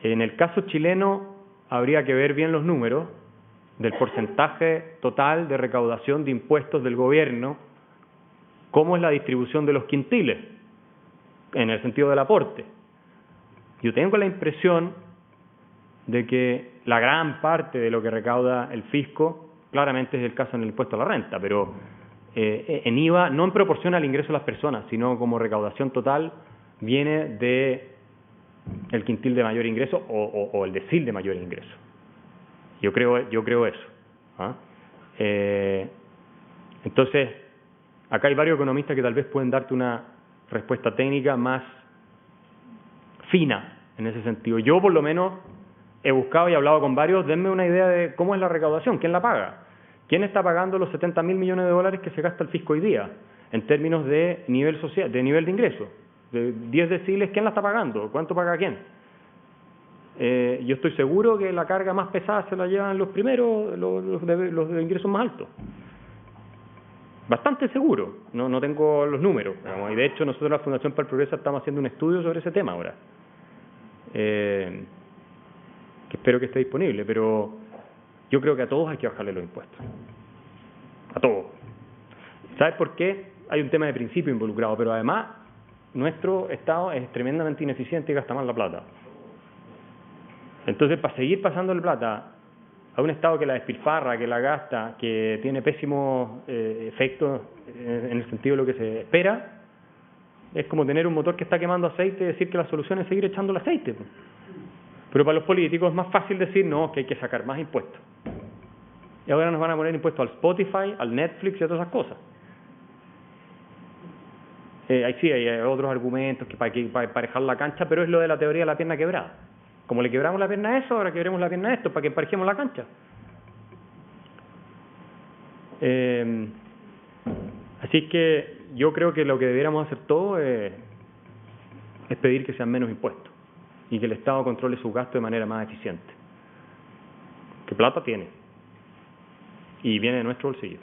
En el caso chileno habría que ver bien los números del porcentaje total de recaudación de impuestos del gobierno, cómo es la distribución de los quintiles, en el sentido del aporte. Yo tengo la impresión de que la gran parte de lo que recauda el fisco, claramente es el caso en el impuesto a la renta, pero en IVA, no en proporción al ingreso de las personas, sino como recaudación total, viene de el quintil de mayor ingreso o el decil de mayor ingreso. Yo creo eso. ¿Ah? Entonces, acá hay varios economistas que tal vez pueden darte una respuesta técnica más fina en ese sentido. Yo, por lo menos, he buscado y hablado con varios. Denme una idea de cómo es la recaudación, quién la paga, quién está pagando los 70.000 millones de dólares que se gasta el fisco hoy día en términos de nivel social, de nivel de ingreso. De 10 deciles, ¿quién la está pagando? ¿Cuánto paga quién? Yo estoy seguro que la carga más pesada se la llevan los primeros, los de ingresos más altos. Bastante seguro, no tengo los números, digamos, y de hecho nosotros en la Fundación para el Progreso estamos haciendo un estudio sobre ese tema ahora, que espero que esté disponible, pero yo creo que a todos hay que bajarle los impuestos, a todos. ¿Sabes por qué? Hay un tema de principio involucrado, pero además nuestro Estado es tremendamente ineficiente y gasta más la plata. Entonces, para seguir pasando la plata a un Estado que la despilfarra, que la gasta, que tiene pésimos efectos en el sentido de lo que se espera, es como tener un motor que está quemando aceite y decir que la solución es seguir echando el aceite. Pero para los políticos es más fácil decir, no, que hay que sacar más impuestos. Y ahora nos van a poner impuestos al Spotify, al Netflix y a todas esas cosas. Ahí sí, hay otros argumentos que para emparejar la cancha, pero es lo de la teoría de la pierna quebrada. Como le quebramos la pierna a eso, ahora quebremos la pierna a esto, para que emparejemos la cancha. Así que yo creo que lo que debiéramos hacer todos es pedir que sean menos impuestos y que el Estado controle sus gastos de manera más eficiente. Que plata tiene y viene de nuestro bolsillo.